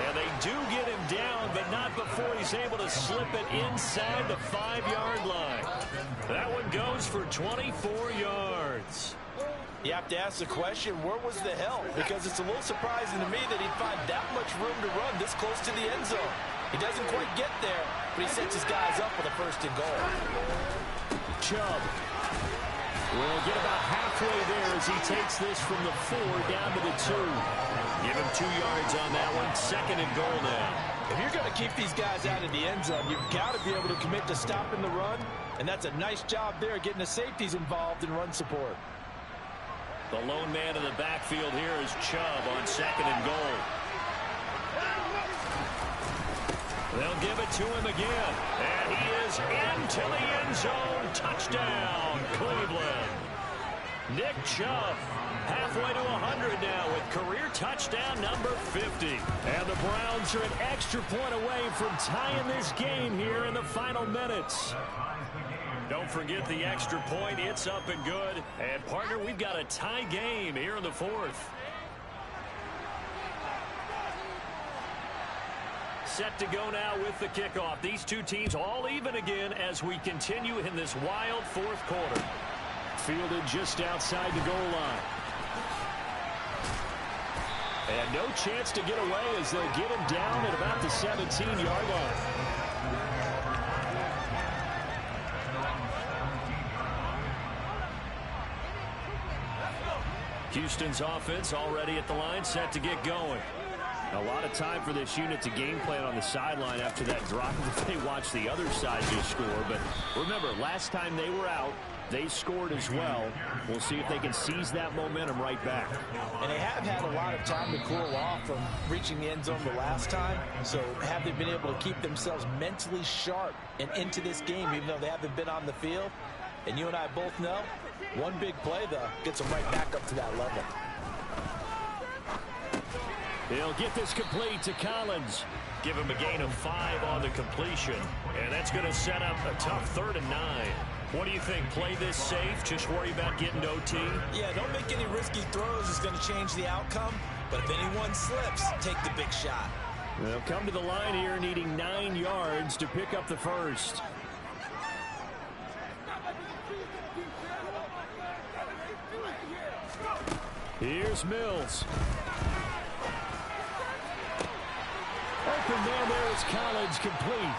And they do get him down, but not before he's able to slip it inside the 5-yard line. That one goes for 24 yards. You have to ask the question, where was the help? Because it's a little surprising to me that he'd find that much room to run this close to the end zone. He doesn't quite get there, but he sets his guys up with a 1st and goal. Chubb will get about halfway there as he takes this from the 4 down to the 2. Give him 2 yards on that one. 2nd and goal now. If you're going to keep these guys out of the end zone, you've got to be able to commit to stopping the run, and that's a nice job there getting the safeties involved in run support. The lone man in the backfield here is Chubb on 2nd and goal. They'll give it to him again. And he is into the end zone. Touchdown, Cleveland. Nick Chubb, halfway to 100 now with career touchdown number 50. And the Browns are an extra point away from tying this game here in the final minutes. Don't forget the extra point. It's up and good. And, partner, we've got a tie game here in the 4th. Set to go now with the kickoff. These two teams all even again as we continue in this wild 4th quarter. Fielded just outside the goal line. And no chance to get away as they'll get him down at about the 17-yard line. Houston's offense already at the line, set to get going. A lot of time for this unit to game plan on the sideline after that drop if they watch the other side just score. But remember, last time they were out, they scored as well. We'll see if they can seize that momentum right back. And they have had a lot of time to cool off from reaching the end zone the last time. So have they been able to keep themselves mentally sharp and into this game even though they haven't been on the field? And you and I both know, one big play, though, gets them right back up to that level. They'll get this complete to Collins. Give him a gain of 5 on the completion. And that's going to set up a tough 3rd and 9. What do you think? Play this safe? Just worry about getting to OT? Yeah, don't make any risky throws. It's going to change the outcome. But if anyone slips, take the big shot. They'll come to the line here needing 9 yards to pick up the 1st. Here's Mills. Open man there is Collins, complete.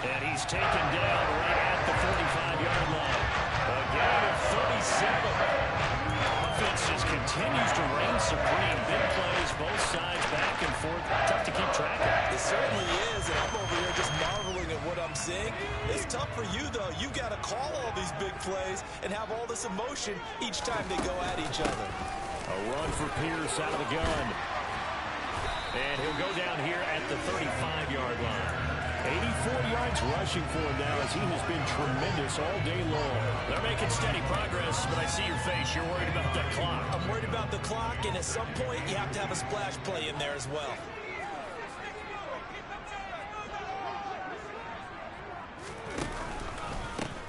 And he's taken down right at the 45-yard line. A gain of 37. Offense just continues to reign supreme. Big plays, both sides, back and forth. Tough to keep track of. It certainly is, and I'm over here just marveling at what I'm seeing. It's tough for you, though. You've got to call all these big plays and have all this emotion each time they go at each other. A run for Pierce out of the gun. And he'll go down here at the 35-yard line. 84 yards rushing for him now as he has been tremendous all day long. They're making steady progress, but I see your face. You're worried about that clock. I'm worried about the clock, and at some point you have to have a splash play in there as well.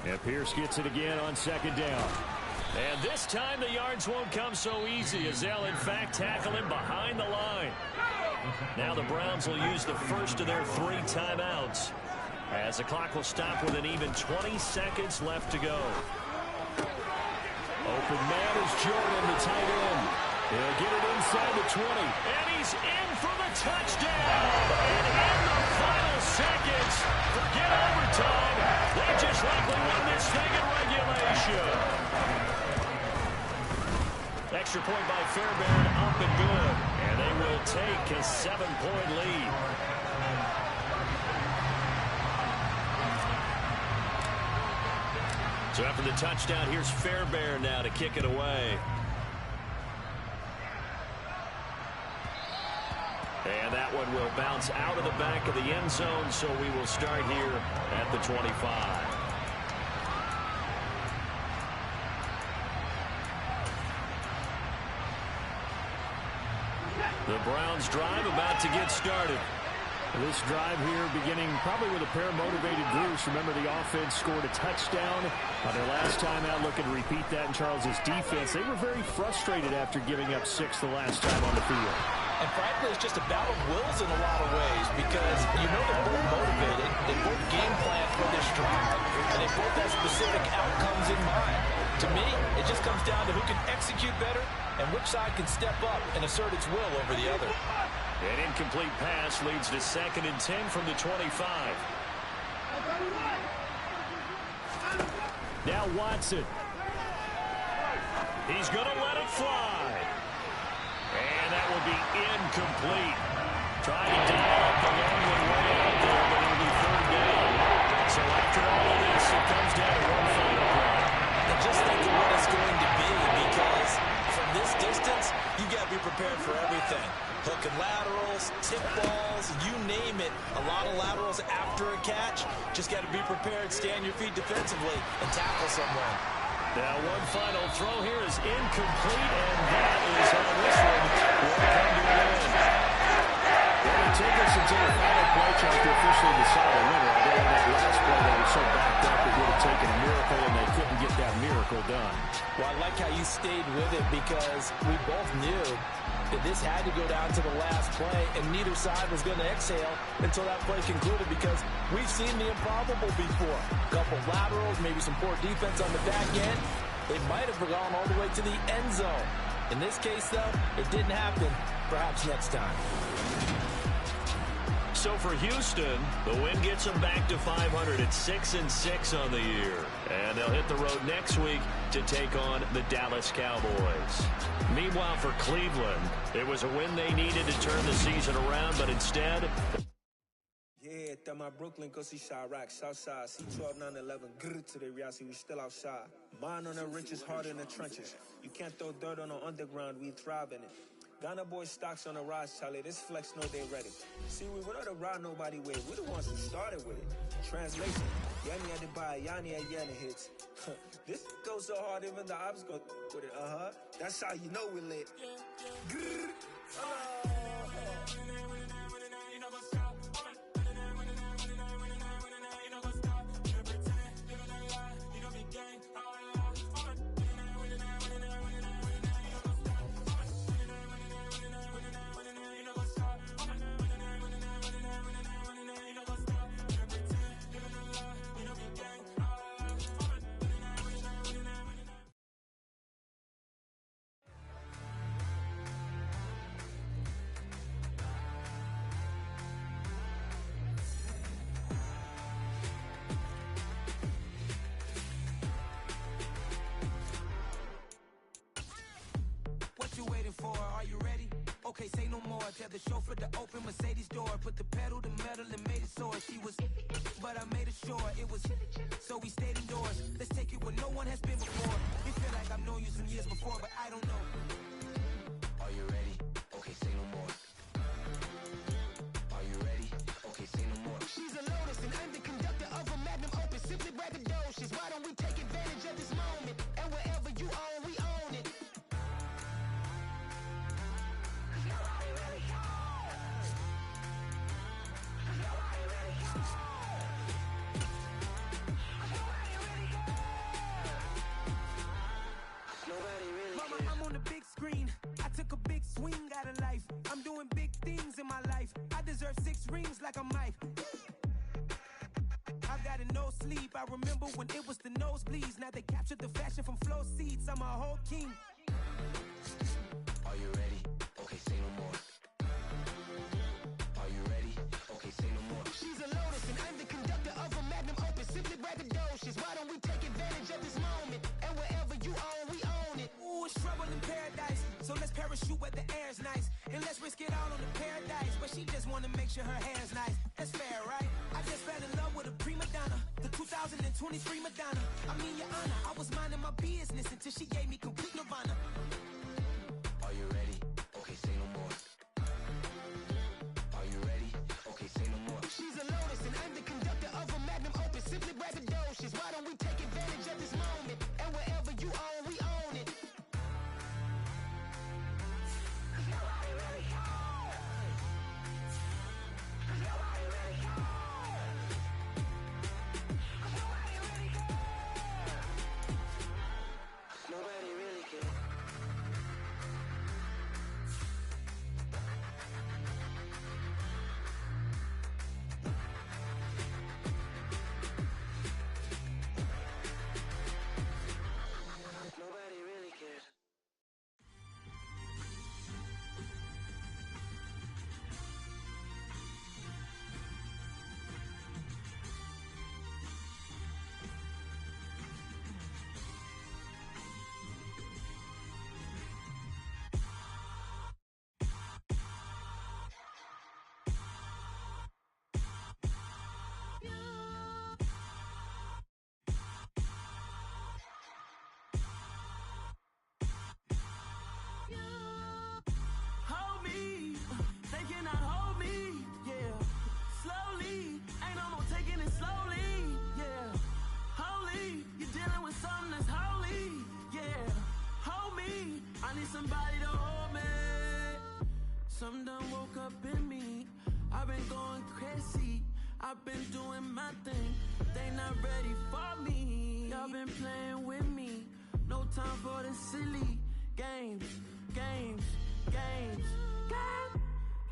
And Pierce gets it again on 2nd down. And this time the yards won't come so easy as they'll, in fact, tackle him behind the line. Now the Browns will use the first of their 3 timeouts as the clock will stop with an even 20 seconds left to go. Open man is Jordan, the tight end. He'll get it inside the 20. And he's in for the touchdown. And in the final seconds, forget overtime. They just likely won this thing in regulation. Extra point by Fairbairn, up and good. And they will take a 7-point lead. So after the touchdown, here's Fairbairn now to kick it away. And that one will bounce out of the back of the end zone, so we will start here at the 25. The Browns drive about to get started. This drive here beginning probably with a pair of motivated groups. Remember, the offense scored a touchdown on their last time out. Looking to repeat that in Charles's defense. They were very frustrated after giving up 6 the last time on the field. And frankly, it's just a battle of wills in a lot of ways because you know they're both motivated. They both game plan for this drive, and they both have specific outcomes in mind. To me, it just comes down to who can execute better and which side can step up and assert its will over the other. An incomplete pass leads to 2nd and 10 from the 25. Now Watson. He's going to let it fly. And that will be incomplete. Trying to dial up the long one way out there, but it'll be 3rd down. So after all of this, it comes down to one final play. And just think of what it's going to be, because from this distance, you got to be prepared for everything. Hook and laterals, tip balls, you name it. A lot of laterals after a catch. Just got to be prepared, stay on your feet defensively, and tackle someone. Now one final throw here is incomplete, and that is how this one will come to an end. Well, it took us until the final play chart to officially decide a winner. Although in that last play they were so backed up it would have taken a miracle, and they couldn't get that miracle done. Well, I like how you stayed with it because we both knew that this had to go down to the last play, and neither side was going to exhale until that play concluded because we've seen the improbable before. A couple laterals, maybe some poor defense on the back end. They might have gone all the way to the end zone. In this case, though, it didn't happen. Perhaps next time. So for Houston, the win gets them back to 500 at 6-6 on the year. And they'll hit the road next week to take on the Dallas Cowboys. Meanwhile, for Cleveland, it was a win they needed to turn the season around, but instead... Yeah, that my Brooklyn, go see Chirac, Southside, C12, 911, grrr to the reality, we still outside. Mine on the riches, hard in the trenches. You can't throw dirt on the underground, we thrive in it. Ghana boys stocks on the rise, Charlie. This flex know they ready. See, we were not to ride nobody with it. We the ones who started with it. Translation. Yanni had to buy Yanni at Yanni hits. This goes so hard, even the ops go with it. That's how you know we lit. Grrr. Are you ready? Okay, say no more. Tell the chauffeur to open Mercedes door. Put the pedal to metal and made it soar. She was, but I made it sure it was. So we stayed indoors. Let's take it where no one has been before. It feel like I've known you some years before, but I don't know. Are you ready? Okay, say no more. Are you ready? Okay, say no more. She's a Lotus and I'm the conductor of a Magnum Opus. Simply braggadocious. Why don't we take advantage of this moment? And wherever you own, we own it. I'm on the big screen. I took a big swing out of life. I'm doing big things in my life. I deserve 6 rings like I'm Mike. I got a no sleep. I remember when it was the nosebleeds. Now they captured the fashion from flow seats. I'm a whole king. Are you ready? Okay, say no more. Are you ready? Okay, say no more. She's a Lotus and I'm the conductor of a Magnum Opus. Simply braggadocious. Why don't we take advantage of this moment? And wherever you own, we own it. Ooh, it's trouble in paradise. So let's parachute where the air's nice. And let's risk it all on the paradise. But she just wanna make sure her hair's nice. That's fair, right? I just fell in love with a prima donna. The 2023 Madonna. I mean, your honor, I was minding my business until she gave me complete nirvana. Are you ready? Okay, say no more. Are you ready? Okay, say no more. She's a Lotus and I'm the conductor of a Magnum Opus. Simply braggadocious. Why don't we take advantage of this moment? And wherever you own, we own it. Nobody really cares. I need somebody to hold me. Some done woke up in me. I've been going crazy. I've been doing my thing. They not ready for me. Y'all been playing with me. No time for the silly games, games, games, games.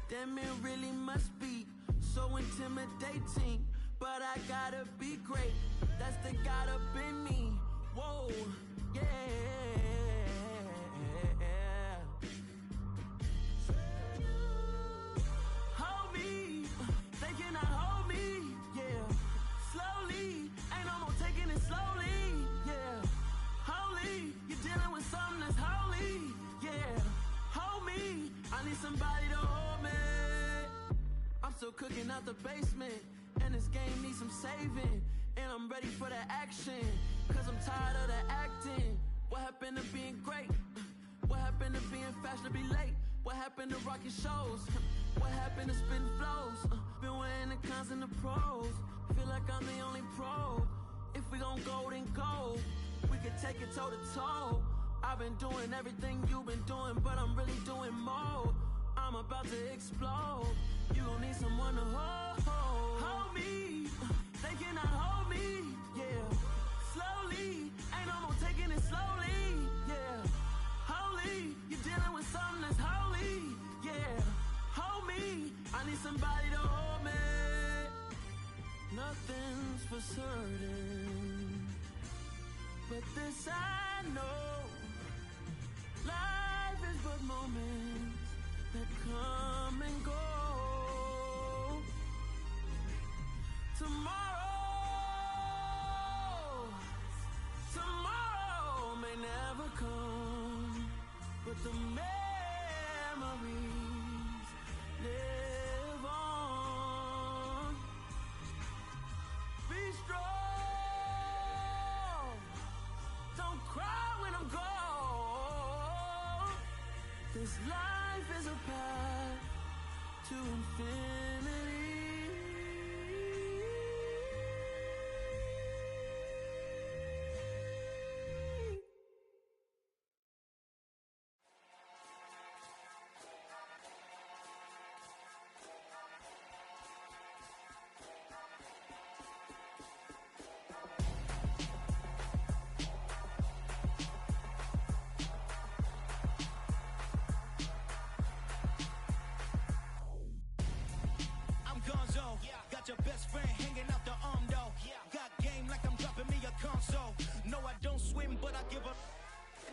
Damn, it really must be so intimidating. But I gotta be great. That's the God up in me. Whoa, yeah. Hold me, they cannot hold me, yeah. Slowly, ain't no more taking it slowly, yeah. Holy, you're dealing with something that's holy, yeah. Hold me, I need somebody to hold me. I'm still cooking out the basement, and this game needs some saving. And I'm ready for the action, cause I'm tired of the acting. What happened to being great? What happened to being fashionably late? What happened to rocking shows? What happened to spitting flows? Been weighing the cons and the pros. Feel like I'm the only pro. If we gon' go, then go. We could take it toe to toe. I've been doing everything you've been doing, but I'm really doing more. I'm about to explode. You gon' need someone to hold. Hold me. They cannot hold me. Yeah. Slowly. Ain't no more taking it slowly. Yeah. Holy. You're dealing with something that's holy. Yeah. Hold me. I need somebody to hold me. Nothing's for certain, but this I know. Life is but moments that come and go. Tomorrow may never come, but the memories live on. Be strong, don't cry when I'm gone. This life is a path to infinity. Got your best friend hanging out the arm though. Got game like I'm dropping me a console. No, I don't swim, but I give a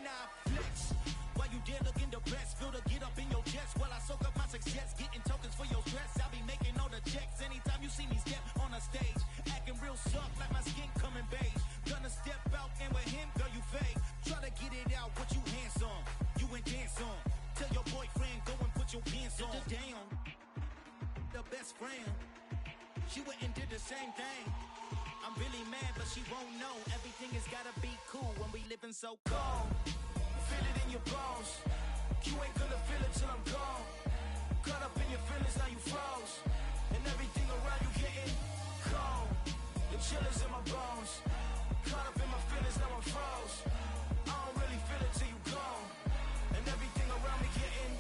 nah flex. While you there looking depressed, feel the get up in your chest while I soak up my success, getting tokens for your stress. I'll be making all the checks anytime you see me step on a stage, acting real soft like my skin coming beige. Gonna step out and with him, girl, you fake. Try to get it out, what you handsome, you ain't dance on. Tell your boyfriend go and put your pants on. Down, the best friend. She went and did the same thing. I'm really mad, but she won't know. Everything has gotta be cool when we living so cold. Feel it in your bones. You ain't gonna feel it till I'm gone. Caught up in your feelings, now you froze. And everything around you getting cold. The chillers in my bones. Caught up in my feelings, now I'm froze. I don't really feel it till you gone. And everything around me getting.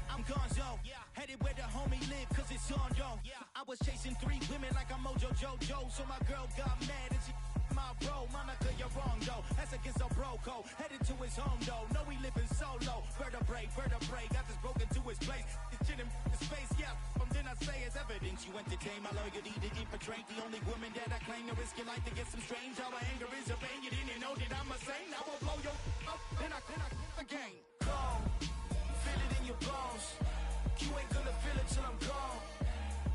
I'm gonzo, headed where the homie live, cause it's on though. I was chasing 3 women like I'm Mojo Jojo, so my girl got mad and she my bro. Monica, you're wrong though, that's against a bro code. Headed to his home though, no we living solo. Vertebrae, got this broken to his place. It's chillin' in space, yeah. From then I say it's evidence you entertain my loyalty to infiltrate. The only woman that I claim to risk your life to get some strange. How my anger is a pain, you didn't know that I'm a saint. I will blow your up, then I again. Gone, feel it in your bones. You ain't gonna feel it till I'm gone.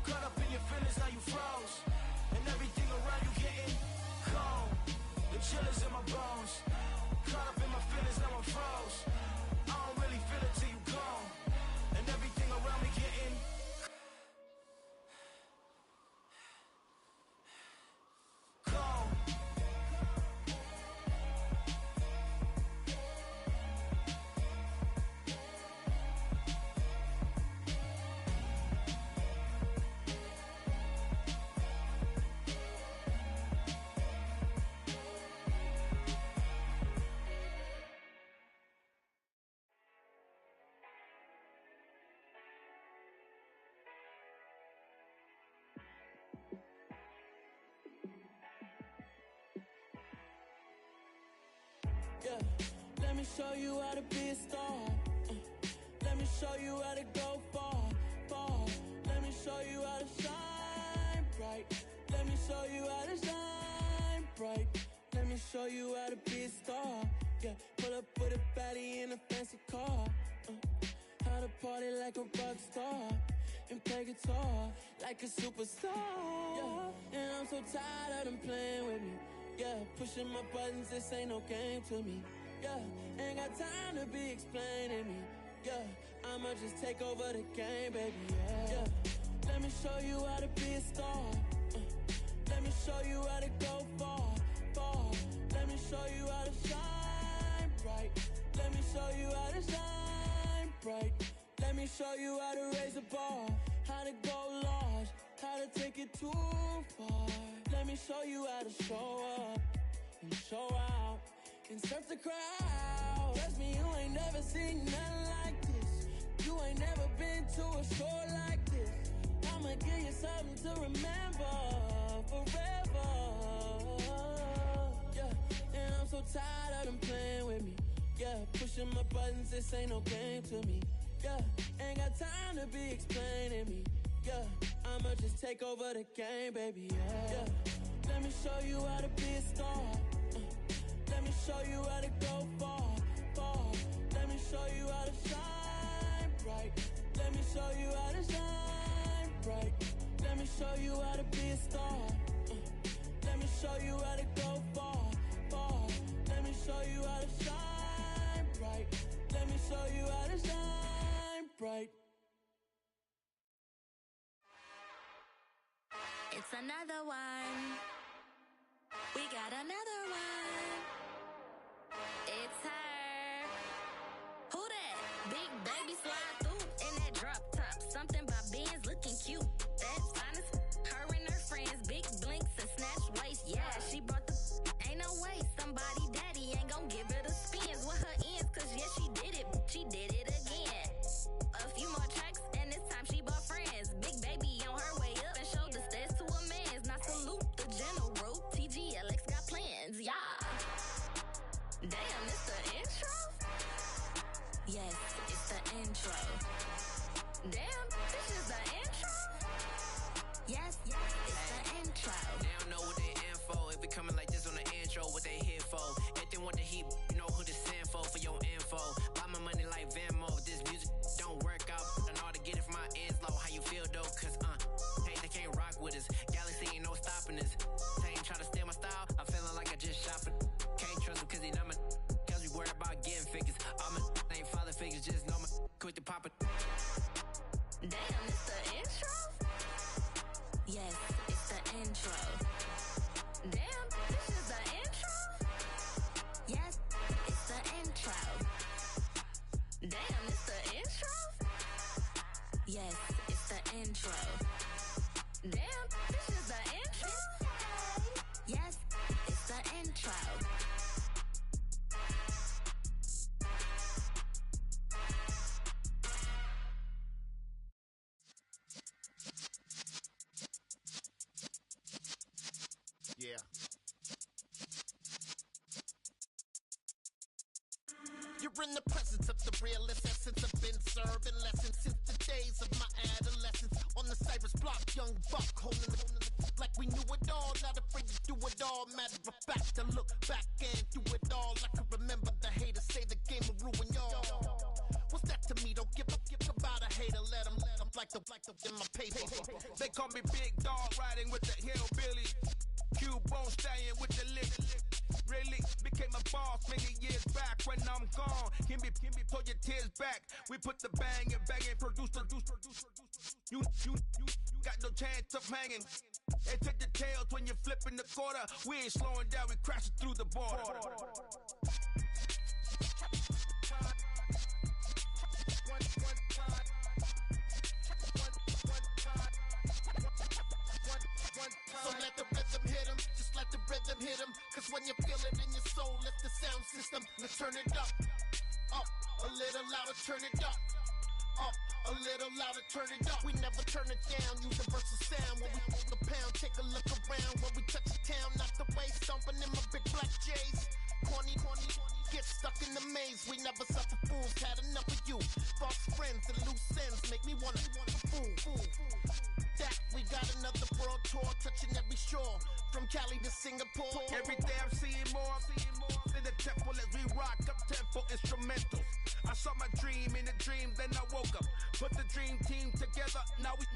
Caught up in your feelings, now you froze. And everything around you getting cold. The chillers in my bones. Caught up in my feelings, now I'm froze. I don't really feel it till you gone. And everything around me getting cold. Yeah, let me show you how to be a star. Let me show you how to go far, far. Let me show you how to shine bright. Let me show you how to shine bright. Let me show you how to be a star. Yeah, pull up with a baddie in a fancy car. How to party like a rock star and play guitar like a superstar. Yeah, and I'm so tired of them playing with me. Yeah, pushing my buttons, this ain't no game to me. Yeah, ain't got time to be explaining me. Yeah, I'ma just take over the game, baby. Yeah, let me show you how to be a star. Let me show you how to go far, far. Let me show you how to shine bright. Let me show you how to shine bright. Let me show you how to raise the bar, how to go large, how to take it too far. Let me show you how to show up and show out and surf the crowd. Trust me, you ain't never seen nothing like this. You ain't never been to a show like this. I'ma give you something to remember forever. Yeah, and I'm so tired of them playing with me. Yeah, pushing my buttons, this ain't no game to me. Yeah, ain't got time to be explaining me. Yeah, I'ma just take over the game, baby. Yeah, let me show you how to be a star. Let me show you how to go far, far. Let me show you how to shine bright. Let me show you how to shine bright. Let me show you how to be a star. Let me show you how to go far, far. Let me show you how to shine bright. Let me show you how to shine bright. It's another one. We got another one. It's her. Who that? Big baby slide through in that drop top. Something about Benz looking cute. That's fine as her and her friends. Big blinks and snatch waist. Yeah, she brought the ain't no way. Somebody daddy ain't gon' give her the spins with her ends. Cause yeah, she did it. She did it again. A few more tracks and this time she bought friends. Big baby on her way up and showed the stairs to a man's. Now salute the general. TGLX got plans, yeah. Damn, it's the intro? Yes, it's the intro. Damn, this is the intro? Yes, it's the intro. They don't know what they info. If it coming like this on the intro, what they here for? If they want the heat, you know who to send for your info. Buy my money like Venmo. This music don't work out. And all to get it from my ends low. How you feel though? Cause hey, they can't rock with us. Galaxy ain't no stopping us. They ain't try to steal my style. I'm feeling like I just shot for. Can't trust him cause he not my. Cause we worried about getting figures. All my ain't father figures. Just know my quick to pop it. Damn, it's the intro? Yes, it's the intro. Damn, this is the intro? Yes, it's the intro. Damn, it's the intro? Yes, it's the intro. Damn, this is the intro? Yes, it's the intro. Yeah. You're in the presence of the realest essence. I've been serving lessons since the days of my adolescence. On the Cypress block, young buck holding it like we knew it all. Not afraid to do it all. Matter of fact, to look back and do it all. I can remember the haters say the game will ruin y'all. What's that to me? Don't give about a hater. Let them like the in my paper. They call me Big Dog, riding with the hillbilly. Cubone staying with the lip. Really became a boss many years back. When I'm gone, can be pull your tears back. We put the bang and produce. You got no chance of hanging. They take the tails when you're flipping the quarter. We ain't slowing down, we crashing through the border. So let the rhythm hit him, just let the rhythm hit him. Cause when you feel it in your soul, lift the sound system. Let's turn it up, a little louder, turn it up, a little louder, turn it up. We never turn it down, universal sound. When we hold the pound, take a look around. When we touch the town, not the way, stomping in my big black J's. Corny, Get stuck in the maze, we never suffer fools. Had enough of you. False friends and loose ends make me wanna fool. That we got another world tour, touching every shore, from Cali to Singapore. Every day I'm seeing more in the temple as we rock up tempo instrumentals. I saw my dream in a dream, then I woke up. Put the dream team together. Now we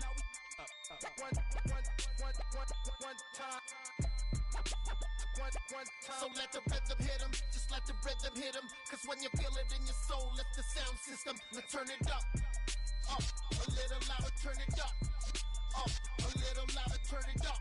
one time. So let the rhythm hit 'em, just let the rhythm hit 'em. Cause when you feel it in your soul, let the sound system, let's turn it up. Up, a little louder, turn it up. Up, a little louder, turn it up.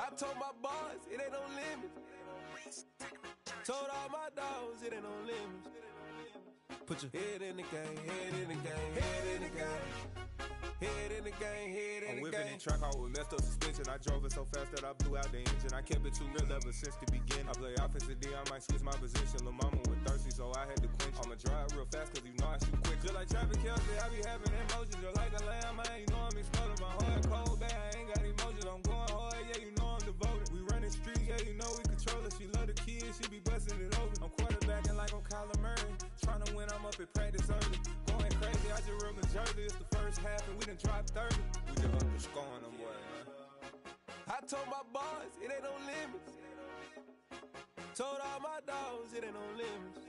I told my boys it ain't no limits. Told all my dogs it ain't no limits. Put your head in the game, head in the game, head in the game. Head in the game, head in the game. I'm whipping in track out with messed up suspension. I drove it so fast that I blew out the engine. I kept it too real ever since the beginning. I play offensive D, I might switch my position. Lil' mama was thirsty, so I had to quench. I'ma drive real fast, cause you know I shoot quick. Just like traffic Kelsey, I be having emotions. Just like a lamb, man, you know I'm exploding. My heart cold, bad, I ain't got emotions. I'm going hard, yeah, you know I'm devoted. We running streets, yeah, you know we control it. She love the kids, she be busting it over. I'm quarterbacking like I'm Kyler Murray. Tryna win, I'm Jersey, it's the first half and we done dropped 30. We just underscoring them, boy, man. I told my boys, it ain't no limits. Told all my dogs, it ain't no limits.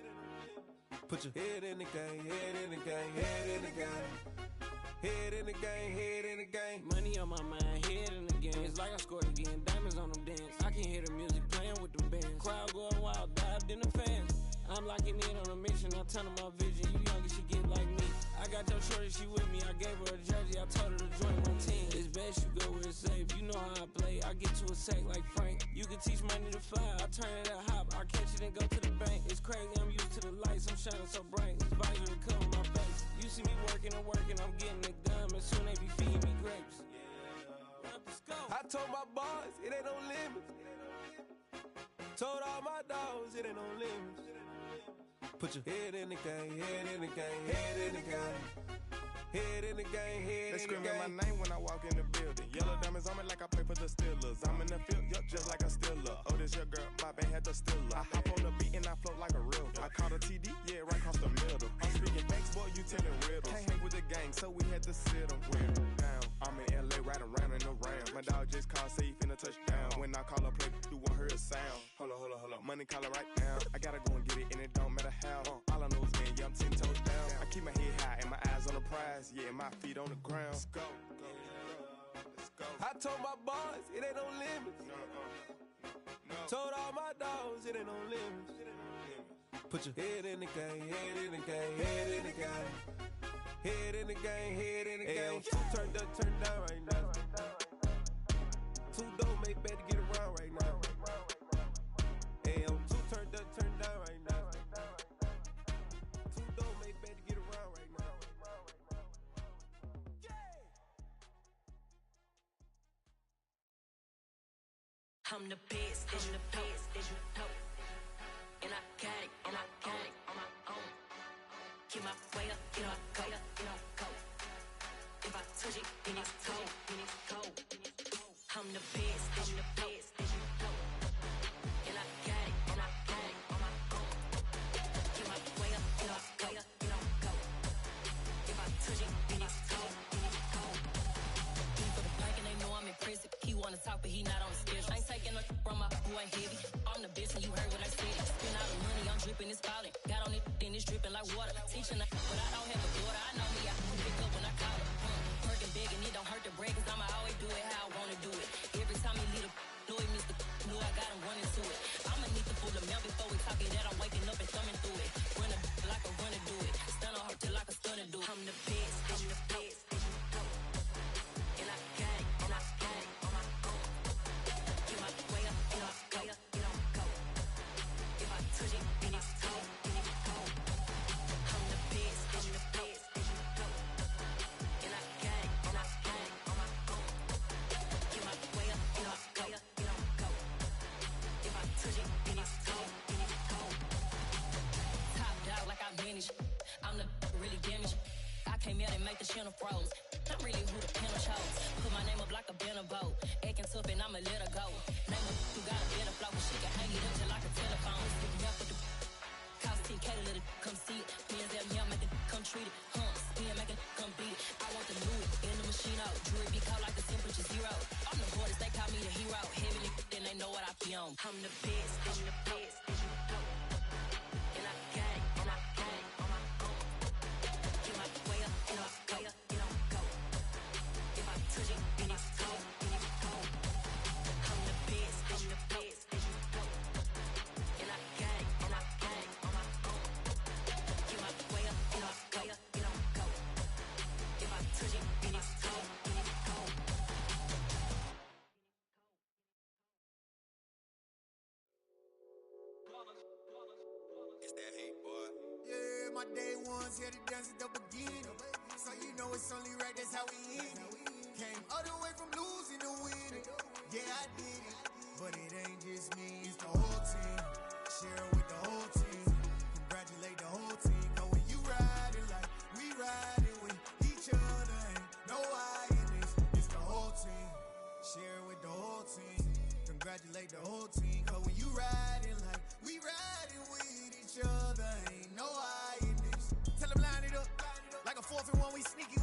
Put your head in the game, head in the game, head in the game. Head in the game, head in the game. Money on my mind, head in the game. It's like I scored again, diamonds on them dance. I can hear the music playing with them bands. Crowd going wild, dived in the fans. I'm locking in on a mission, I'm turning my vision. You young and she get like me. I got your shorty, she with me. I gave her a jersey, I told her to join my team. It's best you go where it's safe. You know how I play, I get to a sack like Frank. You can teach money to fly, I turn it at hop. I catch it and go to the bank. It's crazy, I'm used to the lights, I'm shining so bright. This visor to cover my face. You see me working and working, I'm getting it done. And soon they be feeding me grapes. I told my boys, it ain't no limits. Told all my dogs, it ain't no limits. Put your head in the game, head in the game, head in the game. Head in the game, head in the game. They screaming my name when I walk in the building. Yellow diamonds on me like I play for the Steelers. I'm in the field, yup, just like a Steeler. Oh, this your girl, my band had the Steeler. I hop on the beat and I float like a river. I caught a TD, yeah, right across the middle. I'm speaking thanks, boy, you telling riddles. Can't hang with the gang, so we had to sit them down. I'm in LA, riding around in the ram. My dog just called, say he finna touchdown. When I call a play, you won't hear a sound. Hold up, money call it right now. I gotta go and get it, and it don't matter how. All I know is, man, yeah, I'm 10 toes down. I keep my head high and my eyes on the prize. Yeah, my feet on the ground. Let's go. I told my boys, it ain't no limits. Told all my dogs, it ain't no limits. Put your head in the game, head in the game, head in the game. Head in the game, head in the game. Turned up, turned down right now. Too dope, make better get around right now. Hey, I'm too turned up, turned down right now. Too dope, make better get around right now. I'm the best, and you know. And I got it, and I got it on my own. Get my way up, get up, go, go. If I touch it, then it's cold, I'm the best, and you know. And I got it, and I got it on my own. Get my way up, get up, go, go. If I touch it, then it's cold, He for the blank and they know I'm impressive. He wanna talk, but he not on the schedule. I ain't taking no from my boy heavy. I'm the best, and you heard what I said. Spend all the money, I'm dripping, it's falling. Got on it, then it's dripping like water. Teaching her, but I don't have a daughter. I know me, I can pick up when I call her. Working big, and it don't hurt to break, cause I'ma always do it how I wanna do it. Every time he lead a know he missed the knew I got him running to it. I'ma need to pull the mail before we talk it that I'm waking up and thumbing through it. Run a like a runner do it. Stun on her till like a stunner do it. I'm the best, I'm the best, and I got it, and I got it on my own. Get my way up, get up, go, go. If I touch it, then it's cold, I'm the best, and I got it, and I got it on my own. Get my way up, get up, go, go. If I touch it, then it's cold, Top dog like I manage. I'm the really damaged. I came out and make the channel froze. I'm really who the panel chose. Put my name up like a banner boat. Acting tough and I'ma let her go. Name her who got a better flow, but she can hang it up just like a telephone. Yeah, for the cost 10K to let it come see it. Pins at me, I make it come treat it. Spin, make it come beat it. I want the Louis in the machine out. Jewelry be caught like the temperature zero. I'm the hardest, they call me the hero. Heavy, then they know what I be on. I'm the best, I'm the best, and I got it, and I got it on my own. Get my way up, get up, go, go. If I touch it, then it's cold, I'm the best, I'm the best, and I got it, and I got it on my own. Get my way up, get up, go, go. If I touch it, then it's cold, It's that hate, boy. Yeah, my day ones here to dance at the beginning. So you know it's only right, that's how we end it. Came all the way from losing to winning. Yeah, I did it. But it ain't just me, it's the whole team. Share it with the whole team. Congratulate the whole team. Cause when you riding like we riding with each other, ain't no I in this. It's the whole team. Share it with the whole team. Congratulate the whole team. Cause when you riding like we riding with each other, ain't no I in this. Tell them line it up. Like a 4th and 1, we sneaky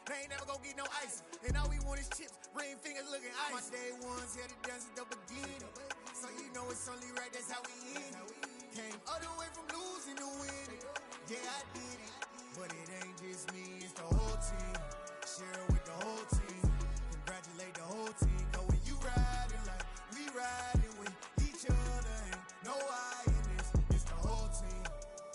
They ain't never gonna get no ice. And all we want is chips, ring fingers looking ice. My day ones here to dance at the beginning. So you know it's only right, that's how we end it. Came all the way from losing to winning. Yeah, I did it. But it ain't just me, it's the whole team. Share it with the whole team. Congratulate the whole team. Cause when you riding like we riding with each other, ain't no I in this. It's the whole team.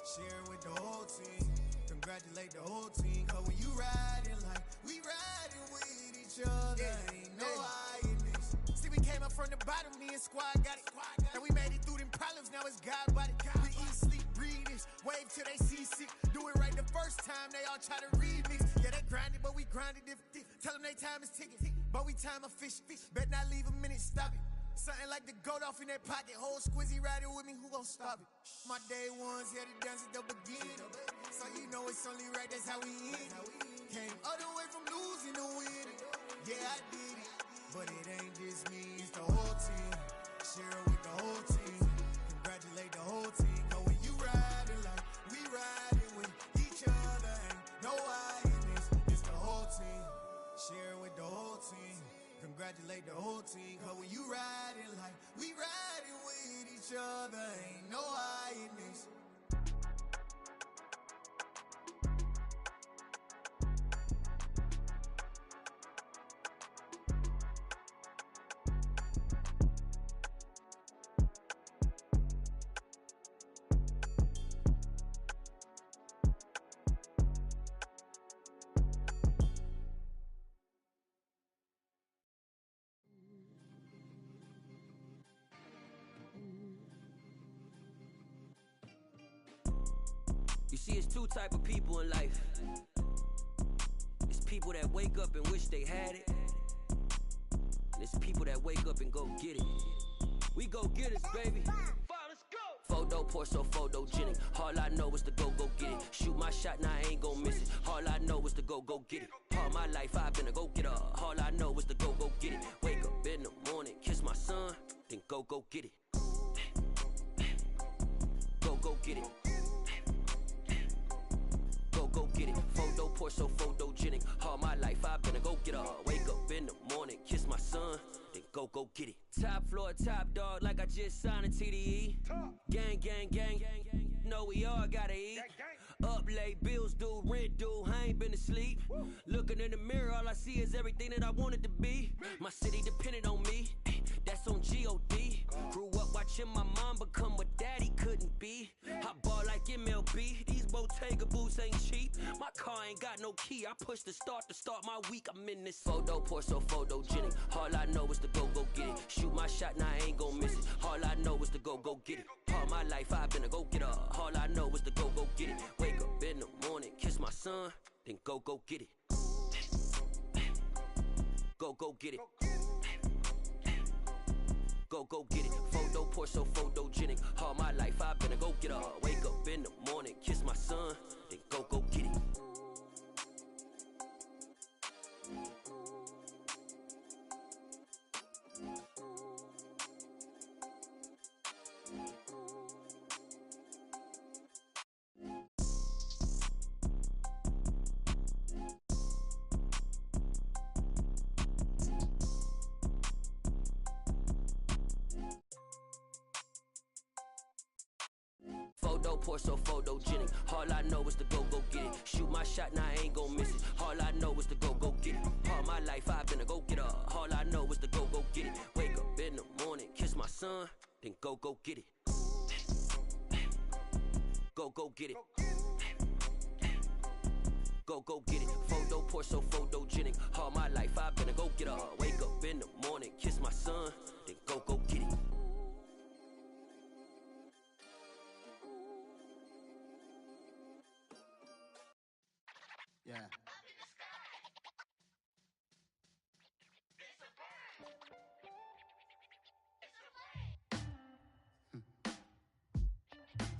Share it with the whole team. Congratulate the whole team. Cause when you riding like we riding with each other, ain't no I in this. See, we came up from the bottom, me and squad got it. And we made it through them problems, now it's God body. We eat, sleep, breathe this. Wave till they seasick. Do it right the first time, they all try to remix. Yeah, they grinded, but we grinded if tell them they time is ticking. But we time a fish. Bet not leave a minute, stop it. Something like the goat off in their pocket. Whole squizzy riding with me, who gon' stop it? My day ones here to dance at the beginning. So you know it's only right, that's how we end it. Came all the way from losing to winning. Yeah, I did it. But it ain't just me, it's the whole team. Share it with the whole team. Congratulate the whole team. Cause when you riding like we riding with each other, ain't no I in this. It's the whole team. Share it with the whole team. Congratulate the whole team. Cause when you riding like we riding with each other, ain't no I in this. You see, it's two type of people in life. It's people that wake up and wish they had it. And it's people that wake up and go get it. We go get it, baby. Photo pour so photogenic. All I know is to go get it. Shoot my shot, now I ain't gon' miss it. All I know is to go get it. All my life I've been a go-getter. All I know is to go get it. Wake up in the morning, kiss my son, then go get it. Go get it. Go get it. Photo pour so photogenic. All my life I've been a go-getter. Wake up in the morning, kiss my son, then go get it. Top floor, top dog, like I just signed a TDE. Gang. Know we all gotta eat. Up late, bills due, rent due, I ain't been asleep. Looking in the mirror, all I see is everything that I wanted to be. My city depended on me, that's on G.O.D. Grew up watching my mom become what daddy couldn't be. I ball like MLB, these Bottega boots ain't cheap. My car ain't got no key, I push the start to start my week. I'm in this photo pour so photogenic. All I know is to go get it. Shoot my shot, now I ain't gon' miss it. All I know is to go get it. All my life I've been a go-getter. All I know is to go get it. Wake up in the morning, kiss my son, then go get it. Go get it. Go get it. Photo pour so photogenic. All my life I've been a go-getter. Wake up in the morning, kiss my son, then go get it. Photo pour so photogenic. All I know is to go get it. Shoot my shot, now I ain't gon' miss it. All I know is to go get it. All my life I've been a go-getter. All I know is to go get it. Wake up in the morning, kiss my son, then go get it. Go get it. Go get it. Photo pour so photogenic. All my life I've been a go-getter. Wake up in the morning, kiss my son, then go get it. Yeah.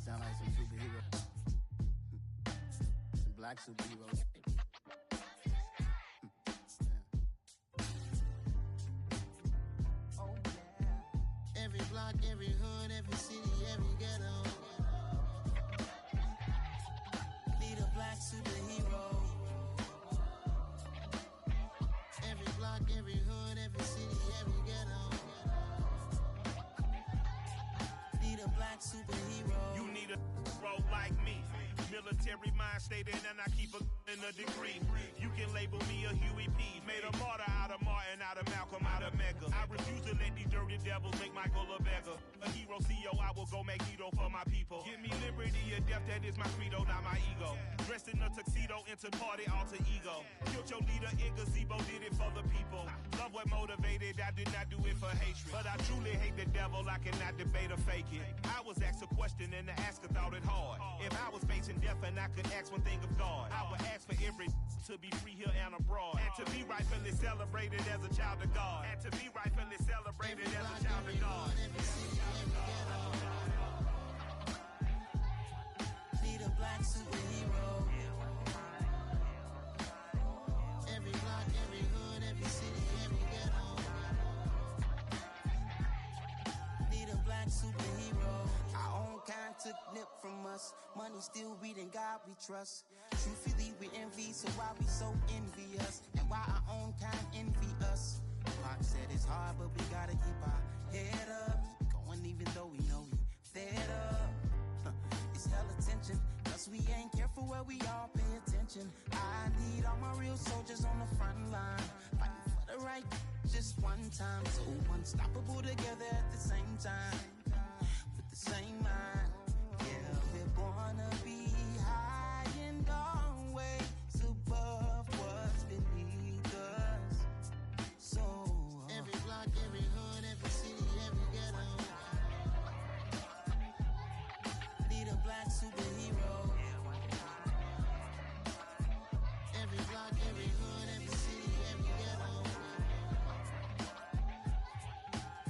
Sound like some superheroes. Some black superheroes. Oh yeah. Every block, every hood, every city, every ghetto. Need a black superhero. like me. Military mind stated, and I keep in a degree. You can label me a Huey P. Made a martyr out of Martin, out of Malcolm, out of Mega. I refuse to let these dirty devils make Michael a beggar. A hero CEO, I will go Magneto for my people. Give me liberty or death, that is my credo, not my ego. Dressed in a tuxedo, into party, alter ego. Killed your leader in gazebo, did it for the people. Love what motivated, I did not do it for hatred. But I truly hate the devil, I cannot debate or fake it. I was asked a question and the asker thought it hard. If I was facing death and I could ask one thing of God, I would ask for every to be free here and abroad, and to be rightfully celebrated as a child of God, and to be rightfully celebrated as a child of God. Need a black superhero. Every block, every hood, every city, every ghetto. Need a black superhero. Our own kind took nip from us. Money still reading God we trust. Truthfully we envy, so why we so envious? And why our own kind envy us? Pac said it's hard, but we gotta keep our head up. Going even though we know we fed up. It's hella tension, cause we ain't careful where we all pay attention. I need all my real soldiers on the front line, fighting for the right just one time. So unstoppable together at the same time, with the same mind. Yeah, we're born to be high and always above what's beneath us. So every block, every hood, every city, every ghetto. Need a black superhero. Every block, every hood, every city, every ghetto.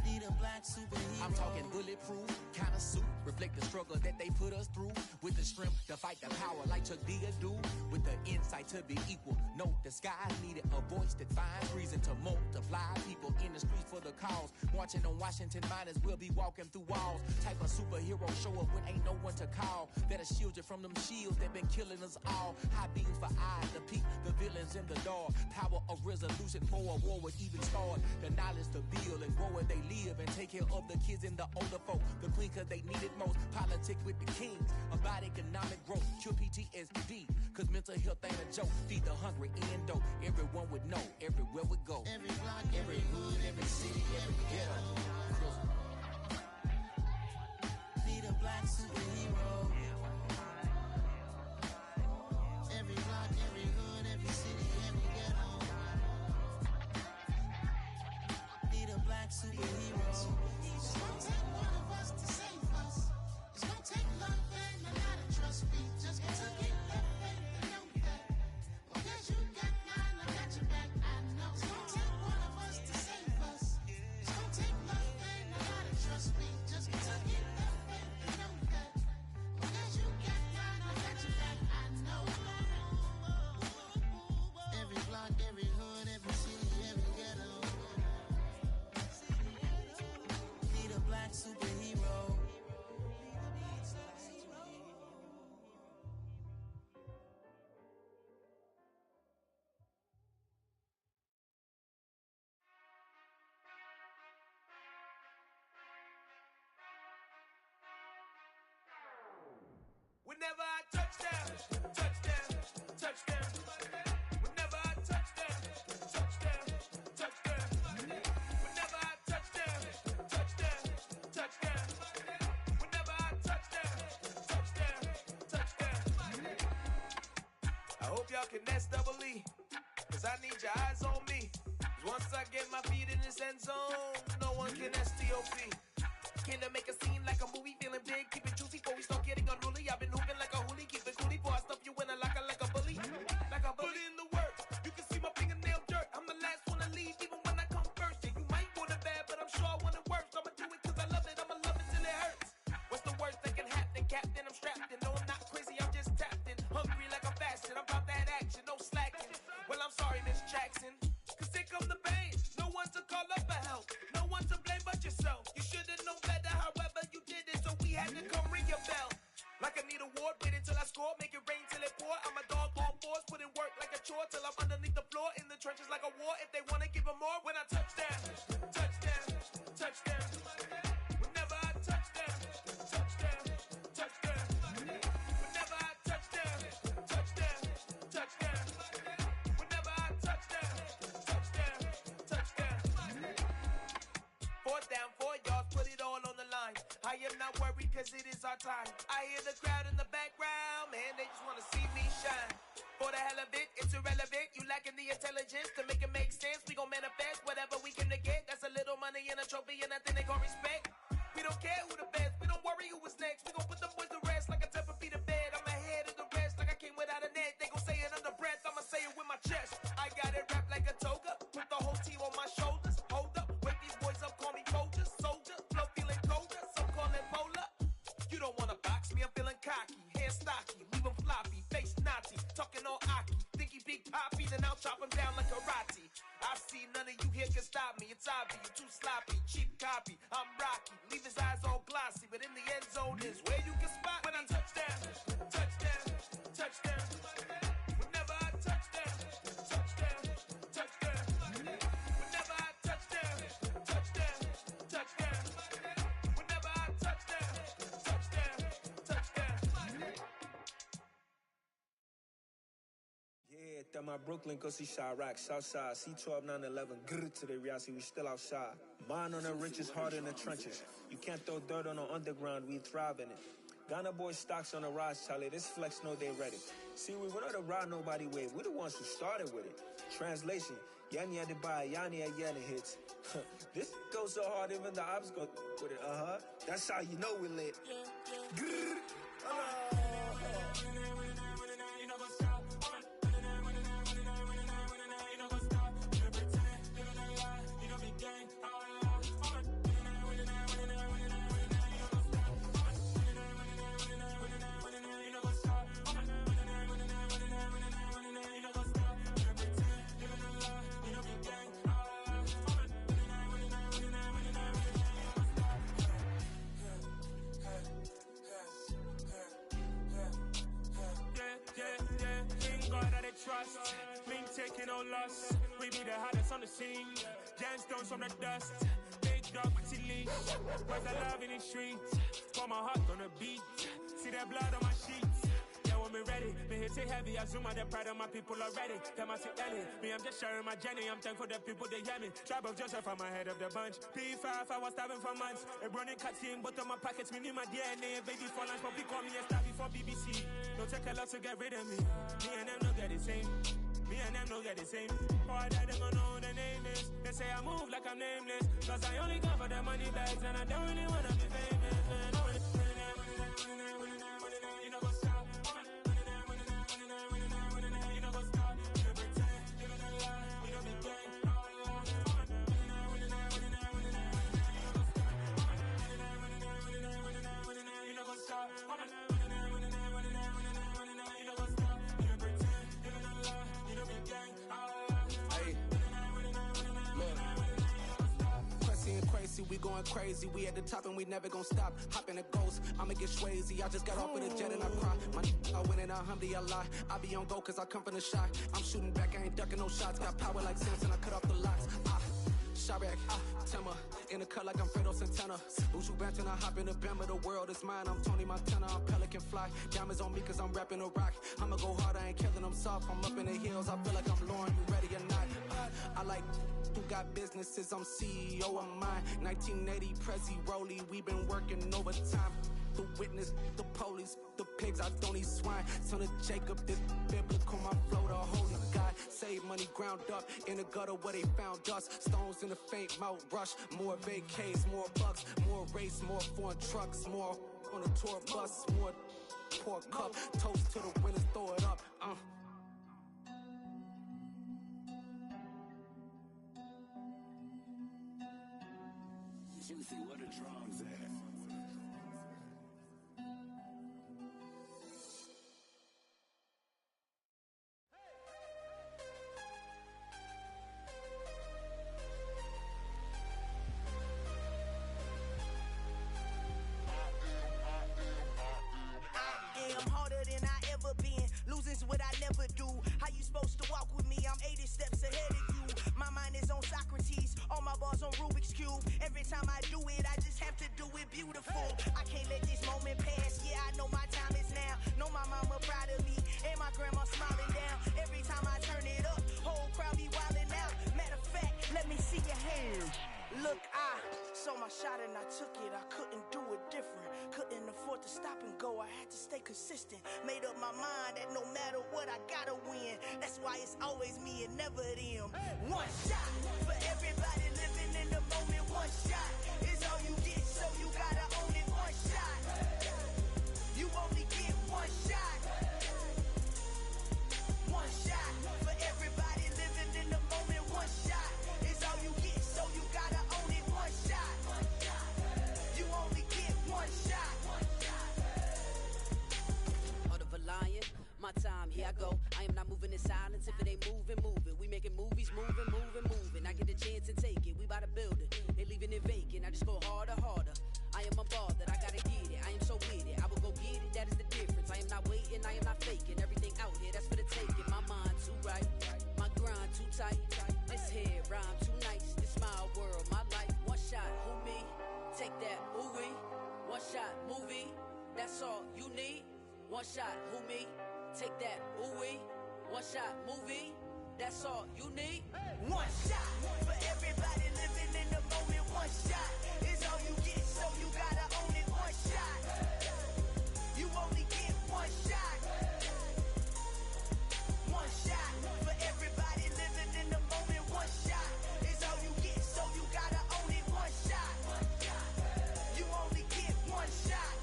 Need a black superhero. I'm talking bulletproof kind of suit, reflect the struggle that they put us through, with the strength to fight the power like Chuck D do, with the insight to be equal. No disguise needed, a voice that finds reason to multiply. People in the streets for the cause, marching on Washington might as well be walking through walls. Type of superhero show up when ain't no one to call, that'll shield you from them shields that been killing us all. High beams for eyes to peek the villains in the dark. Power of resolution for a war would even start. The knowledge to build and grow where they live, and take care of the kids and the older folk. The queen cause they need it most. Politic with the kings, about economic growth. Cure PTSD, cause mental health ain't a joke. Feed the hungry and dope. Everyone would know, everywhere we go. Every block, every hood, every city, every ghetto. Need a black superhero. Every block, every hood, every city, every ghetto. Need a black superhero. It's gonna take one of us to save us. It's gonna take love and a lot of trust. We just got to get that faith and know that. Because you got mine, I got your back, I know. It's gonna take one of us to save us. It's gonna take love and a lot of trust. We just got to get that faith and know that. Because you got mine, I got your back, I know. Every block, every hood, every city, every ghetto. Need a black superhero. Whenever I touch down, touchdown, touchdown. Whenever I touch down, touchdown, touchdown. Whenever I touch down, touchdown, touchdown. Whenever I touch down, touchdown, touchdown. I hope y'all can nest double E, cause I need your eyes on me. Cause once I get my feet in this end zone, no one can STOP. Can I make a scene like a movie, feeling big, keep it juicy before we start getting unruly. I've been hooping like a hoolie, keep it coolie before I stuff you in a locker like a bully. Like a bully in the work, you can see my fingernail dirt. I'm the last one to leave, even when I come first. Yeah, you might want it bad, but I'm sure I want it worse. I'ma do it cause I love it, I'ma love it till it hurts. What's the worst that can happen, Captain? I'm strapped in, no I'm not crazy, I'm just tapped in. Hungry like I'm fasting, I'm about that action, no slacking. Well I'm sorry, Miss Jackson, cause here come the pain. No one to call up for help, no one to blame but yourself. You should've known better, however you did it, so we had to come ring your bell. Like I need a ward, wait until I score, make it rain till it pour. I'm a dog on force, put in work like a chore till I'm underneath the floor, in the trenches like a war. If they wanna give them more, when I touch down, touchdown, touchdown. Whenever I touch down, touchdown, touchdown. Whenever just our time. I hear the crowd in the background, man, they just wanna see me shine. For the hell of it, it's irrelevant. You lacking the intelligence to make it make sense. We gon' manifest whatever we came to get. That's a little money and a trophy and nothing they gon' respect. We don't care who the best, we don't worry who was next. We gon' put the boys to rest like a Tempur-Pedic bed. I'm ahead of the rest like I came without a net. They gon' say it under breath, I'ma say it with my chest. I got it wrapped like a toga, put the whole team on my shoulders. Hold up, wake these boys up, call me Folger, soldier. Flow feeling colder, some call it polar. You don't wanna box me, I'm feeling cocky. Hair stocky, leave him floppy, face Nazi. Talking all Aki, think he big poppy, then I'll chop him down like karate. I see none of you here can stop me. It's obvious, you too sloppy, cheap copy. I'm Rocky, leave his eyes all glossy, but in the end zone is where you can spot when I touch down, touchdown, touchdown. Whenever I touch down, touchdown, touchdown. Whenever I touch down, touchdown, touchdown. Whenever I touch down, touchdown, touchdown. Yeah, that my Brooklyn, go see Chirac, Southside, C12, 911, grr to the reality, we still outside. Mine on the riches, heart in the trenches. You can't throw dirt on the underground, we thrive in it. Ghana boys stocks on the rise, Charlie, this flex know they ready. See, we were not to ride nobody with, we're the ones who started with it. Translation, Yani had to buy, Yani had Yana hits. This goes so hard, even the ops go with it, That's how you know we lit. Grr. Trust, mean taking no loss. We be the hottest on the scene. Gemstones from the dust. Big dog, pretty leash. Where's the love in the streets? Pour my heart on the beat. See that blood on my sheets. Yeah, when me ready, me hit it heavy. I zoom out the pride of my people already. Them I see Ellie. Me, I'm just sharing my journey. I'm thankful that people they hear me. Tribe of Joseph, I'm ahead of the bunch. P5, I was starving for months. A running cut team, but on my pockets, me need my DNA. Baby for lunch, but we call me a star before BBC. Don't take a lot to get rid of me. Me and them no get the same. Me and them no get the same. Boy, that they gonna know who the name is. They say I move like I'm nameless. Cause I only come for the money bags and I don't really wanna be famous. Man. You know what's up? You know what's up? You pretend, living a lie. We don't be gang. You know what's up? We going crazy, we at the top and we never gonna stop. Hop in a ghost, I'ma get swayzy. I just got off with a jet and I cry. My I win in a Humvee, I lie. I be on go cause I come from the shot. I'm shooting back, I ain't ducking no shots. Got power like Samson, I cut off the locks. Chirac, Tema, in the cut like I'm Fredo Santana. Uju Banton, I hop in the Bama, the world is mine. I'm Tony Montana, I'm Pelican Fly. Diamonds on me cause I'm rapping a rock. I'ma go hard, I ain't killing them soft. I'm up in the hills, I feel like I'm Lauren, you ready or not? I like who got businesses, I'm CEO of mine. 1980 Prezi Rolly, we been working overtime. The witness, the police, the pigs, I don't eat swine. Son of Jacob, this biblical, my flow, the holy God. Save money ground up in the gutter where they found us. Stones in the faint mouth rush. More vacays, more bucks, more race, more foreign trucks, more on a tour bus, more pour cup. Toast to the winners, throw it up. Juicy, what the drums at? Losing's what I never do. How you supposed to walk with me? I'm 80 steps ahead of you. My mind is on Socrates. All my bars on Rubik's Cube. Every time I do it, I just have to do it beautifully. consistent. Made up my mind that no matter what, I gotta win. That's why it's always me and never them. One shot for everybody living in the moment. One shot is all you get, so you gotta own it. One shot. You only get one shot. One shot for everybody living in the moment. One shot is all you get, so you gotta own it. One shot. You only get one shot. Heart of a lion, my time, here I go. I am not moving in silence. If it ain't moving, moving. We making movies, moving, moving, moving. I get the chance to take it. We bout to build it. They leaving it vacant. I just go harder, harder. I am a ball that I gotta get it. I am so with it. I will go get it. That is the difference. I am not waiting. I am not faking. Everything out here, that's for the taking. My mind too right. My grind too tight. This head rhyme too nice. This my world, my life. One shot, who me? Take that, who we? One shot, movie. That's all you need. One shot, who me? Take that, who we? One shot, movie. That's all you need. One shot for everybody living in the moment. One shot is all you get, so you gotta own it. One shot. You only get one shot. One shot for everybody living in the moment. One shot is all you get, so you gotta own it. One shot. You only get one shot.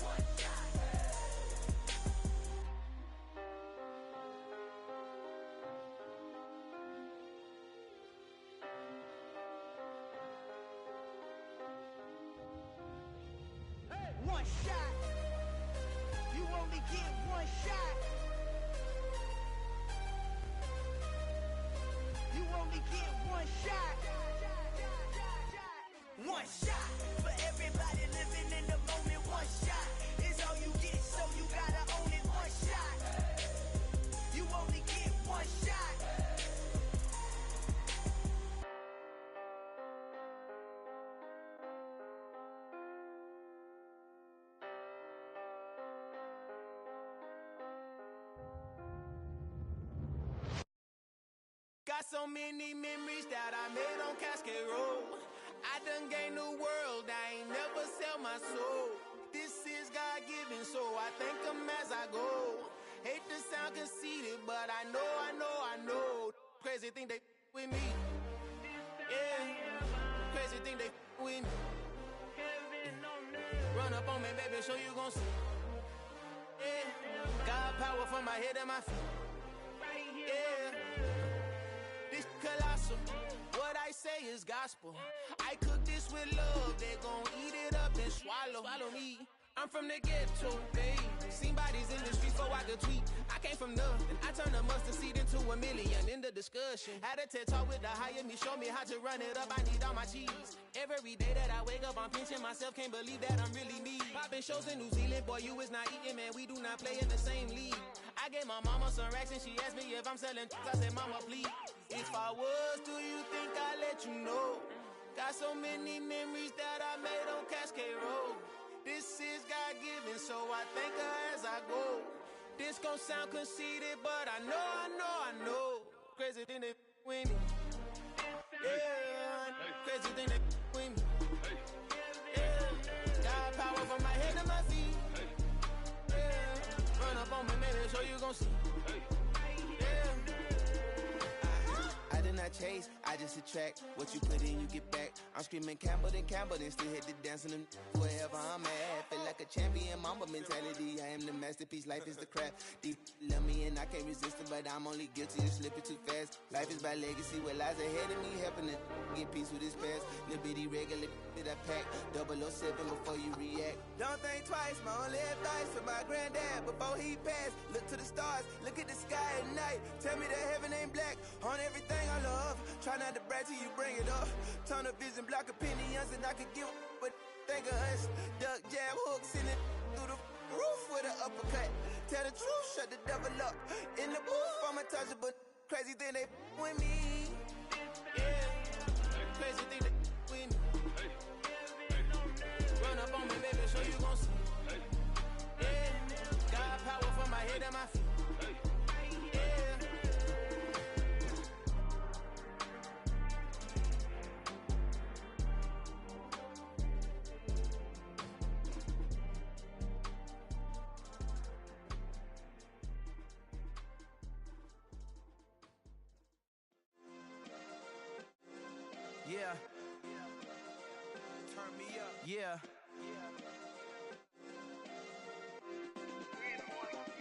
One shot. You only get one shot. You only get one shot. One shot for everybody living in the moment. One shot is all you get, so you gotta own it. One shot. You only get one shot. Got so many memories that I made on Cascade Road. I done gained the world, I ain't never sell my soul. This is God-given, so I thank him as I go. Hate to sound conceited, but I know. Crazy thing they with me. Yeah, crazy thing they with me. Run up on me, baby, so you gon' see. Yeah, God power from my head and my feet. Yeah. This colossal, what I say is gospel. I cook this with love, they gon' eat it up and swallow me. I'm from the ghetto, babe. Seen bodies in the streets before I could tweet. I came from nothing, I turned a mustard seed into a million in the discussion. Had a TED talk with the higher me, show me how to run it up, I need all my cheese. Every day that I wake up, I'm pinching myself, can't believe that I'm really me. Popping shows in New Zealand, boy, you is not eating, man, we do not play in the same league. I gave my mama some racks and she asked me if I'm selling I said, mama, please. If I was, do you think I'd let you know? Got so many memories that I made on Cascade Road. This is God-given, so I thank her as I go. This gon' sound conceited, but I know. Crazy thing they with me. Yeah, crazy thing they with me. Yeah, God power from my head to my feet. Yeah, run up on me, maybe, so you gon' see. Yeah. I did not chase, I just attract. What you put in, you get back. I'm screaming Campbell, then still hit the dancing and wherever I'm at. Feel like a champion, mamba mentality. I am the masterpiece, life is the crap. Deep love me and I can't resist it, but I'm only guilty of slipping too fast. Life is by legacy, what lies ahead of me, helping to get peace with this past. Little bitty regular that I pack, 007 before you react. Don't think twice, my only advice for my granddad before he passed. Look to the stars, look at the sky at night. Tell me that heaven ain't black on everything I love. Try not to brag till you bring it up. Tunnel vision, block opinions, and I could give but think of us. Duck, jab, hooks in it through the roof with an uppercut. Tell the truth, shut the devil up. In the booth, I'm untouchable. Crazy thing they with me. Yeah, crazy thing they with me. Run up on me, baby, so you gon' see. Yeah, God power from my head and my feet. Yeah. Turn me up. Yeah.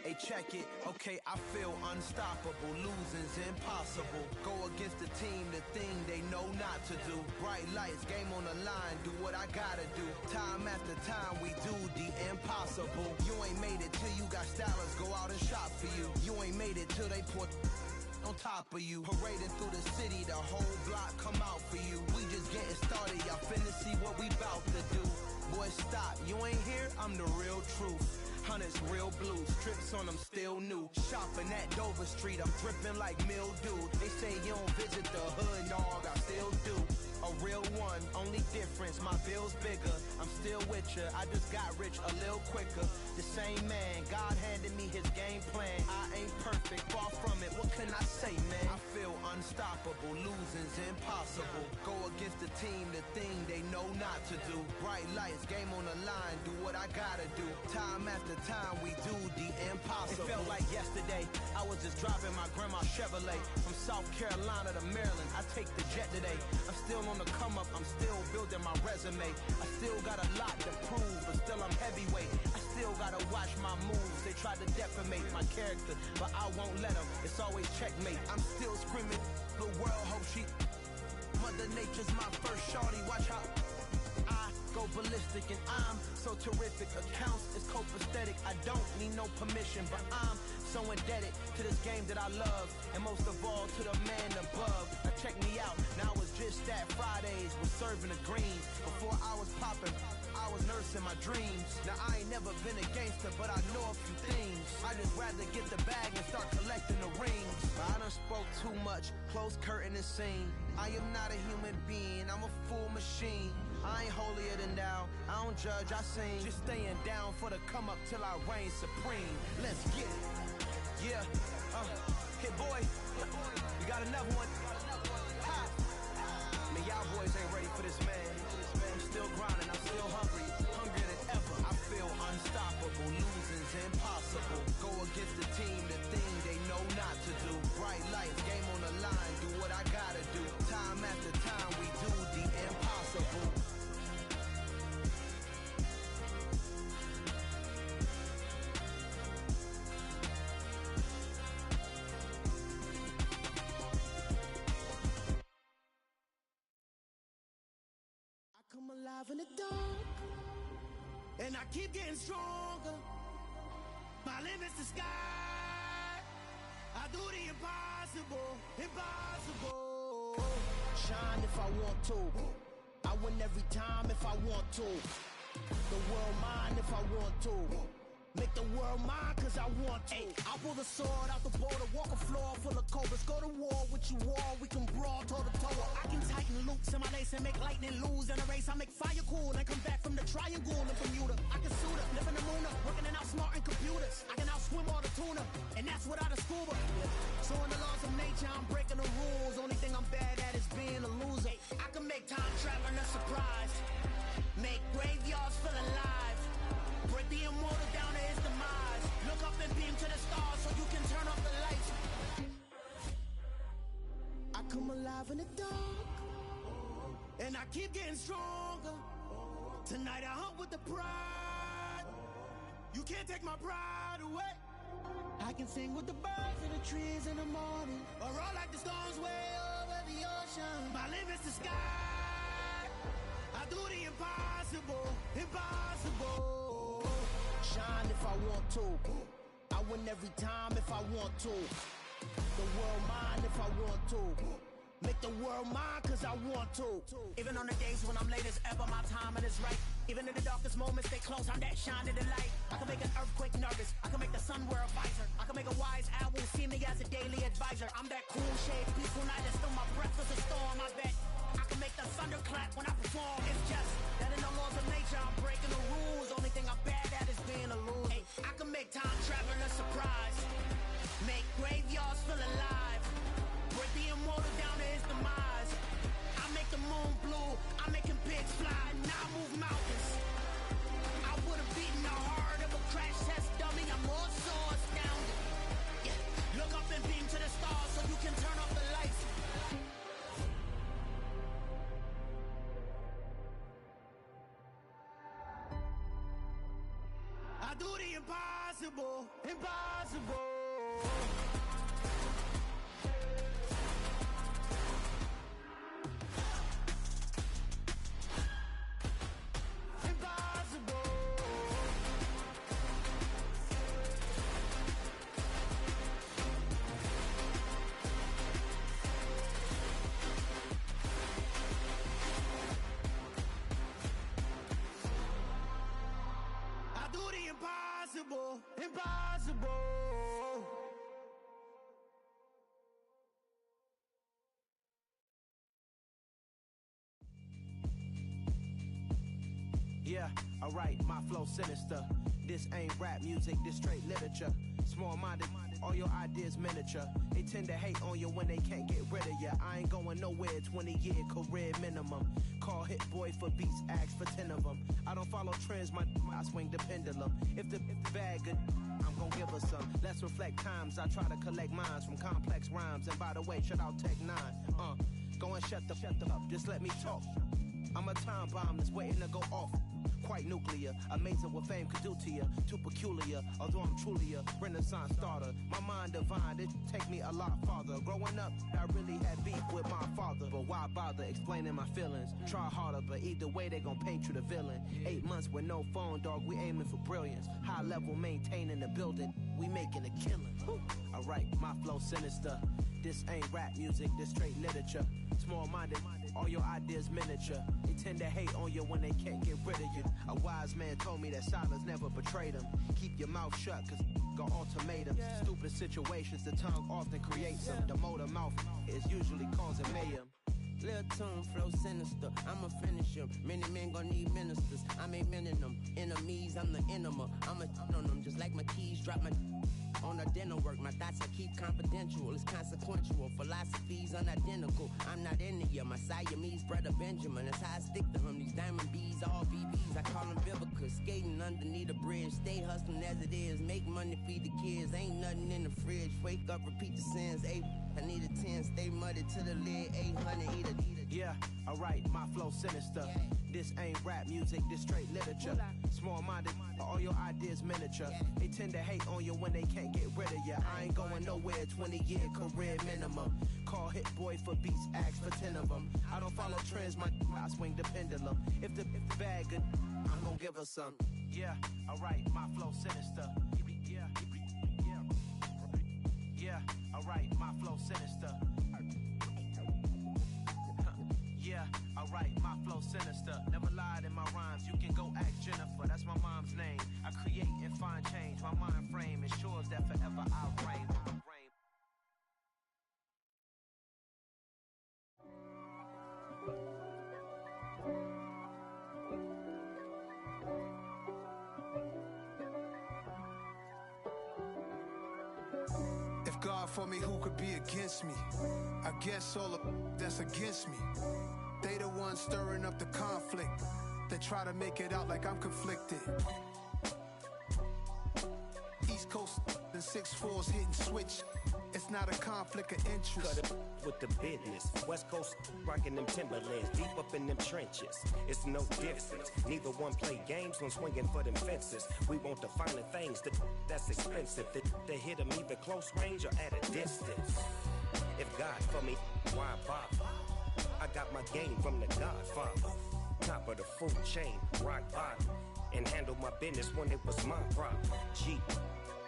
Hey, check it. Okay, I feel unstoppable. Losing's impossible. Go against the team, the thing they know not to do. Bright lights, game on the line, do what I gotta do. Time after time, we do the impossible. You ain't made it till you got stylers go out and shop for you. You ain't made it till they put on top of you. Parading through the city, the whole block come out for you. We just getting started, y'all finna see what we bout to do. Boy, stop, you ain't here, I'm the real truth. Hunters, real blue, strips on them still new. Shopping at Dover Street, I'm dripping like mildew. They say you don't visit the hood, dog, I still do. A real one, only difference, my bill's bigger. I'm still with ya, I just got rich a little quicker. The same man, God handed me his game plan. I ain't perfect, far from it, what can I say, man? I feel unstoppable, losing's impossible. Go against the team, the thing they know not to do. Bright lights, game on the line, do what I gotta do. Time after time, we do the impossible. It felt like yesterday, I was just driving my grandma's Chevrolet. From South Carolina to Maryland, I take the jet today. I'm still on the come up, I'm still building my resume. I still got a lot to prove, but still I'm heavyweight. I still gotta watch my moves. They tried to defamate my character, but I won't let them. It's always checkmate. I'm still screaming, the world hope she. Mother Nature's my first shorty. Watch how I go ballistic, and I'm so terrific. Accounts is copacetic. I don't need no permission, but I'm so indebted to this game that I love, and most of all to the man above. Now check me out, now it's just that Fridays was serving the greens. Before I was popping, I was nursing my dreams. Now I ain't never been a gangster, but I know a few things. I just rather get the bag and start collecting the rings. But I done spoke too much, close curtain and scene. I am not a human being, I'm a full machine. I ain't holier than thou, I don't judge, I sing. Just staying down for the come up till I reign supreme. Let's get it. Yeah, hey boy, you got another one. Ha. Man, y'all boys ain't ready for this, man. I'm still grinding, I'm still hungry, hungrier than ever. I feel unstoppable, losing's impossible. Go against the team, the thing they know not to do. Bright lights, game on the line, do what I gotta do. Time after time, we do the impossible. Come alive in the dark, and I keep getting stronger. My limit's the sky. I do the impossible, impossible. Shine if I want to. I win every time if I want to. The world mine if I want to. Make the world mine cause I want to. Ay, I'll pull the sword out the border, walk a floor full of cobras. Go to war with you all, we can brawl toe to toe. I can tighten loops in my lace and make lightning lose in a race. I make fire cool and come back from the triangle in Bermuda. I can suit up, live in the moon up, working and outsmarting computers. I can outswim all the tuna, and that's without a scuba. So in the laws of nature, I'm breaking the rules. Only thing I'm bad at is being a loser. I can make time traveling a surprise, make graveyards feel alive. Break the immortal down to his demise. Look up and beam to the stars so you can turn off the lights. I come alive in the dark, and I keep getting stronger. Tonight I hunt with the pride. You can't take my pride away. I can sing with the birds in the trees in the morning, or roll like the storms way over the ocean. My limit's the sky. I do the impossible, impossible. Shine if I want to. I win every time if I want to. The world mine if I want to. Make the world mine cause I want to. Even on the days when I'm late as ever, my timing is right. Even in the darkest moments, stay close, I'm that shine in the light. I can make an earthquake nervous, I can make the sun wear a visor. I can make a wise owl see me as a daily advisor. I'm that cool shade, peaceful night, and still my breath is a storm, I bet. I can make the thunder clap when I perform. It's just that in the laws of nature, I'm breaking the rules. Only thing I'm bad at is being a loser. Ay, I can make time traveling a surprise, make graveyards feel alive. Break the immortal down to his demise. I make the moon blue, I'm making pigs fly. Now I move mountains. I would've beaten the heart of a crash test dummy. I'm more so astounded. Yeah. Look up and beam to the stars so you can turn off the lights. impossible, impossible. Impossible, impossible. Yeah, alright, my flow sinister. This ain't rap music, this straight literature. Small-minded, all your ideas miniature. They tend to hate on you when they can't get rid of you. I ain't going nowhere, 20-year career minimum. Call Hit Boy for beats, ask for 10 of them. I don't follow trends, I swing the pendulum. If the bag good, I'm gon' give her some. Let's reflect times, I try to collect minds from complex rhymes. And by the way, shut out Tech 9. Go and shut the up, just let me talk. I'm a time bomb that's waiting to go off. Quite nuclear, amazing what fame could do to you. Too peculiar, although I'm truly a renaissance starter. My mind divine, it take me a lot farther. Growing up, I really had beef with my father. But why bother explaining my feelings? Try harder, but either way they gon' paint you the villain. 8 months with no phone, dog, we aiming for brilliance. High level maintaining the building, we making a killing. Alright, my flow sinister. This ain't rap music, this straight literature. Small-minded, all your ideas miniature. They tend to hate on you when they can't get rid of you. A wise man told me that silence never betrayed him. Keep your mouth shut, cause got ultimatums. Stupid situations, the tongue often creates them. The motor mouth is usually causing mayhem. Lil' tune, flow sinister, I'ma finish him. Many men gon' need ministers, I'm aiming them. Enemies, I'm the enema. I'ma on them, just like my keys, drop my on the dinner work. My thoughts I keep confidential, it's consequential. Philosophies unidentical, I'm not into you. My Siamese brother Benjamin, that's how I stick to him. These diamond bees, all BBs, I call them Vivica. Skating underneath the bridge, stay hustling as it is. Make money, feed the kids, ain't nothing in the fridge. Wake up, repeat the sins, I need a 10, stay muddy to the lid, 800, eat a. Yeah, alright, my flow sinister. This ain't rap music, this straight literature. Small-minded, all your ideas miniature. They tend to hate on you when they can't get rid of you. I ain't going nowhere, 20-year career minimum. Call Hit Boy for beats, ask for 10 of them. I don't follow trends, I swing the pendulum. If the bag good, I'm gon' give her some. Yeah, alright, my flow sinister. Yeah, alright, my flow sinister. Yeah, alright, my flow sinister. Never lied in my rhymes, you can go ask Jennifer. That's my mom's name. I create and find change. My mind frame ensures that forever I'll reign. If God for me, who could be against me? I guess all of that's against me. They the ones stirring up the conflict. They try to make it out like I'm conflicted. East Coast and 6'4's hitting switch. It's not a conflict of interest. Cut it with the business. West Coast rocking them Timberlands, deep up in them trenches. It's no difference. Neither one play games when swinging for them fences. We want the finer things that's expensive. They hit them either close range or at a distance. If God for me, why bother? I got my game from the Godfather. Top of the food chain, rock bottom. And handle my business when it was my problem. G.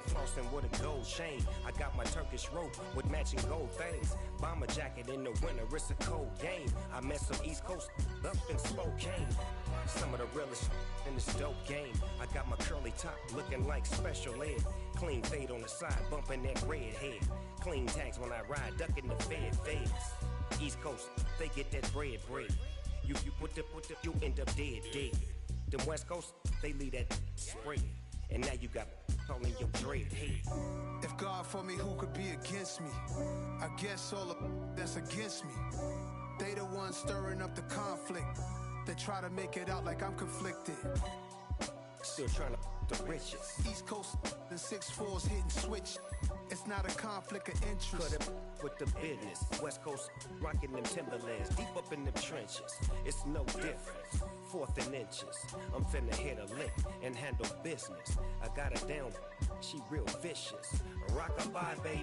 Flossing with a gold chain. I got my Turkish rope with matching gold things. Bomber jacket in the winter, it's a cold game. I met some East Coast up in Spokane. Some of the realest in this dope game. I got my curly top looking like special ed. Clean fade on the side, bumping that red head. Clean tags when I ride, ducking the feds. East Coast, they get that bread. You you end up dead. Them West Coast, they leave that spread. And now you got all in your dread head. If God for me, who could be against me? I guess all of that's against me. They the ones stirring up the conflict. They try to make it out like I'm conflicted. Still trying to the riches. East Coast and 6'4's hitting switch. It's not a conflict of interest. Cut it with the business. West Coast rocking them Timberlands, deep up in them trenches. It's no difference. Fourth and inches. I'm finna hit a lick and handle business. I got her down, she real vicious. Rock-a-bye, baby,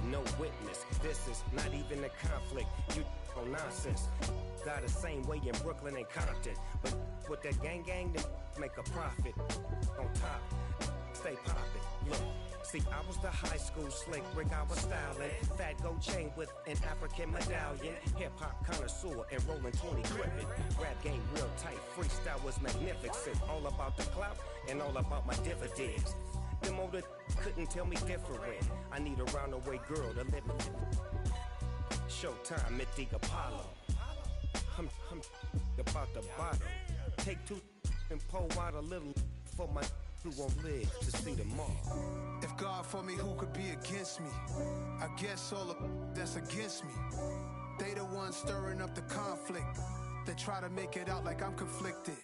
no witness. This is not even a conflict. You on nonsense. Got the same way in Brooklyn and Compton, but with that gang, then make a profit. On top, stay poppin'. Look. See, I was the high school slick Rick, I was styling. Fat gold chain with an African medallion. Hip-hop connoisseur and rolling 20 gripping. Rap game real tight, freestyle was magnificent. All about the clout and all about my dividends. Them older couldn't tell me different. I need a roundaway girl to live in. Showtime at the Apollo. I'm about the bottle. Take two and pour out a little for my who won't live to see tomorrow. If God for me, who could be against me? I guess all the that's against me. They the ones stirring up the conflict. They try to make it out like I'm conflicted.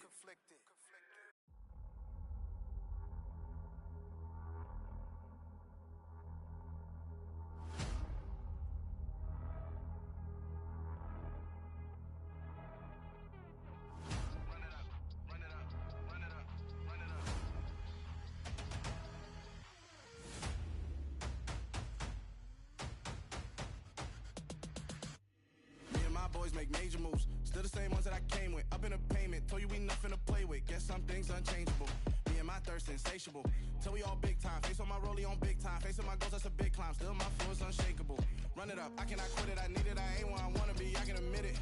Boys make major moves, still the same ones that I came with. Up in a payment, told you we nothing to play with. Guess some things unchangeable. Me and my thirst insatiable. Till we all big time. Face on my rollie on big time. Facing my goals, that's a big climb. Still my flow is unshakable. Run it up, I cannot quit it. I need it, I ain't where I wanna be. I can admit it.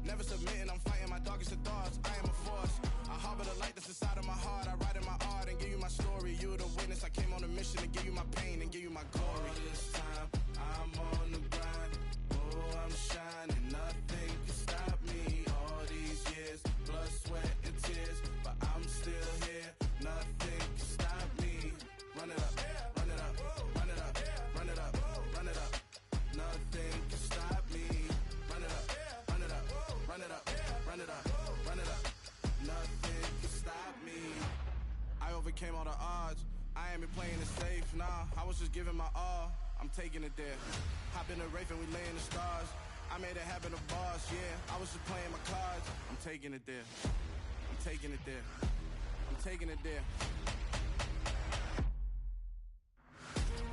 Never submitting, I'm fighting my darkest of thoughts. I am a force. I harbor the light that's inside of my heart. I write in my art and give you my story. You the witness. I came on a mission to give you my pain and give you my glory. All this time, I'm on the grind. Oh, I'm shining. Nothing can stop me. All these years, blood, sweat, and tears, but I'm still here. Nothing can stop me. Run it up, run it up, run it up, run it up, run it up. Nothing can stop me. Run it up, run it up, run it up, run it up, run it up. Nothing can stop me. I overcame all the odds. I ain't been playing it safe, nah. I was just giving my all. I'm taking it there. Hop in the Wraith and we lay in the stars. I made it happen, a boss, yeah. I was just playing my cards. I'm taking it there. I'm taking it there. I'm taking it there.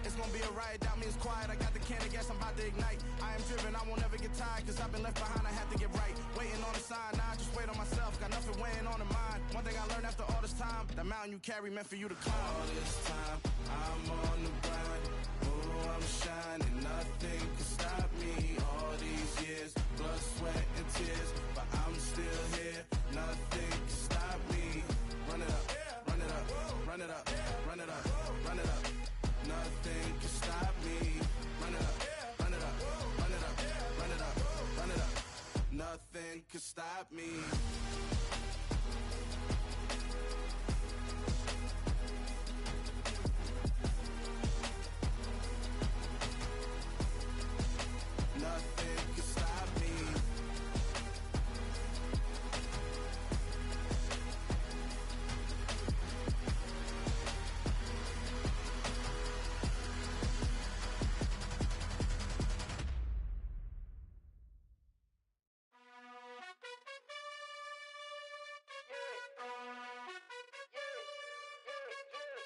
It's gonna be a riot, doubt me it's quiet. I got the can of gas, I'm about to ignite. I am driven, I won't ever get tired, cause I've been left behind, I have to get right. Waiting on the sign, now I just wait on myself. Got nothing weighing on the mind. One thing I learned after all this time, the mountain you carry meant for you to climb. All this time, I'm on the grind. Oh, I'm shining, nothing can stop me. All these years, blood, sweat, and tears, but I'm still here. Nothing can stop me. Run it up, run it up, run it up, run it up, run it up. Nothing can stop me. Run it up, run it up, run it up, run it up, run it up. Nothing can stop me. Nothing can stop me.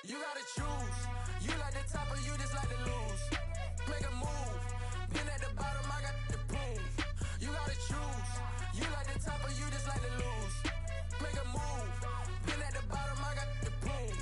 You gotta choose. You like the top or you just like to lose. Make a move. Been at the bottom, I got the proof. You gotta choose. You like the top or you just like to lose. Make a move. Been at the bottom, I got the proof.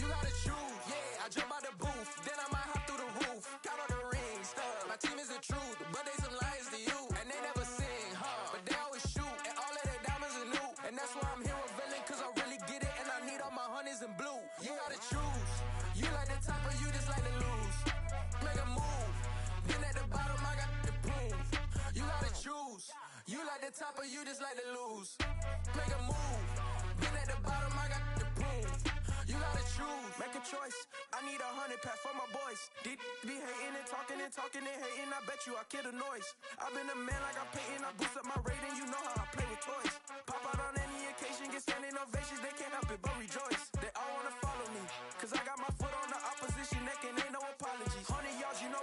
You gotta choose. Yeah, I jump out the booth. Then I might hop through the roof. Count on the rings. My team is the truth, but they some liars to you. And they never sing, but they always shoot. And all of their diamonds are new. And that's why I'm here revealing, cause I really get it. And I need all my honeys in blue. You gotta choose. You like the top or you just like to lose. Make a move. Been at the bottom, I got the proof. You gotta choose. You like the top or you just like to lose. Make a move. Been at the bottom, I got the proof. You gotta choose. Make a choice. I need 100 pack for my boys. Be hating and talking and talking and hating. I bet you I kill the noise. I've been a man like I'm Peyton. I boost up my rating. You know how I play with toys. Pop out on any occasion, get standing ovations. They can't help it but rejoice. They all wanna follow me, cause I got my foot on the opposition neck and ain't no apologies. 100 yards, you know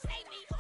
save me.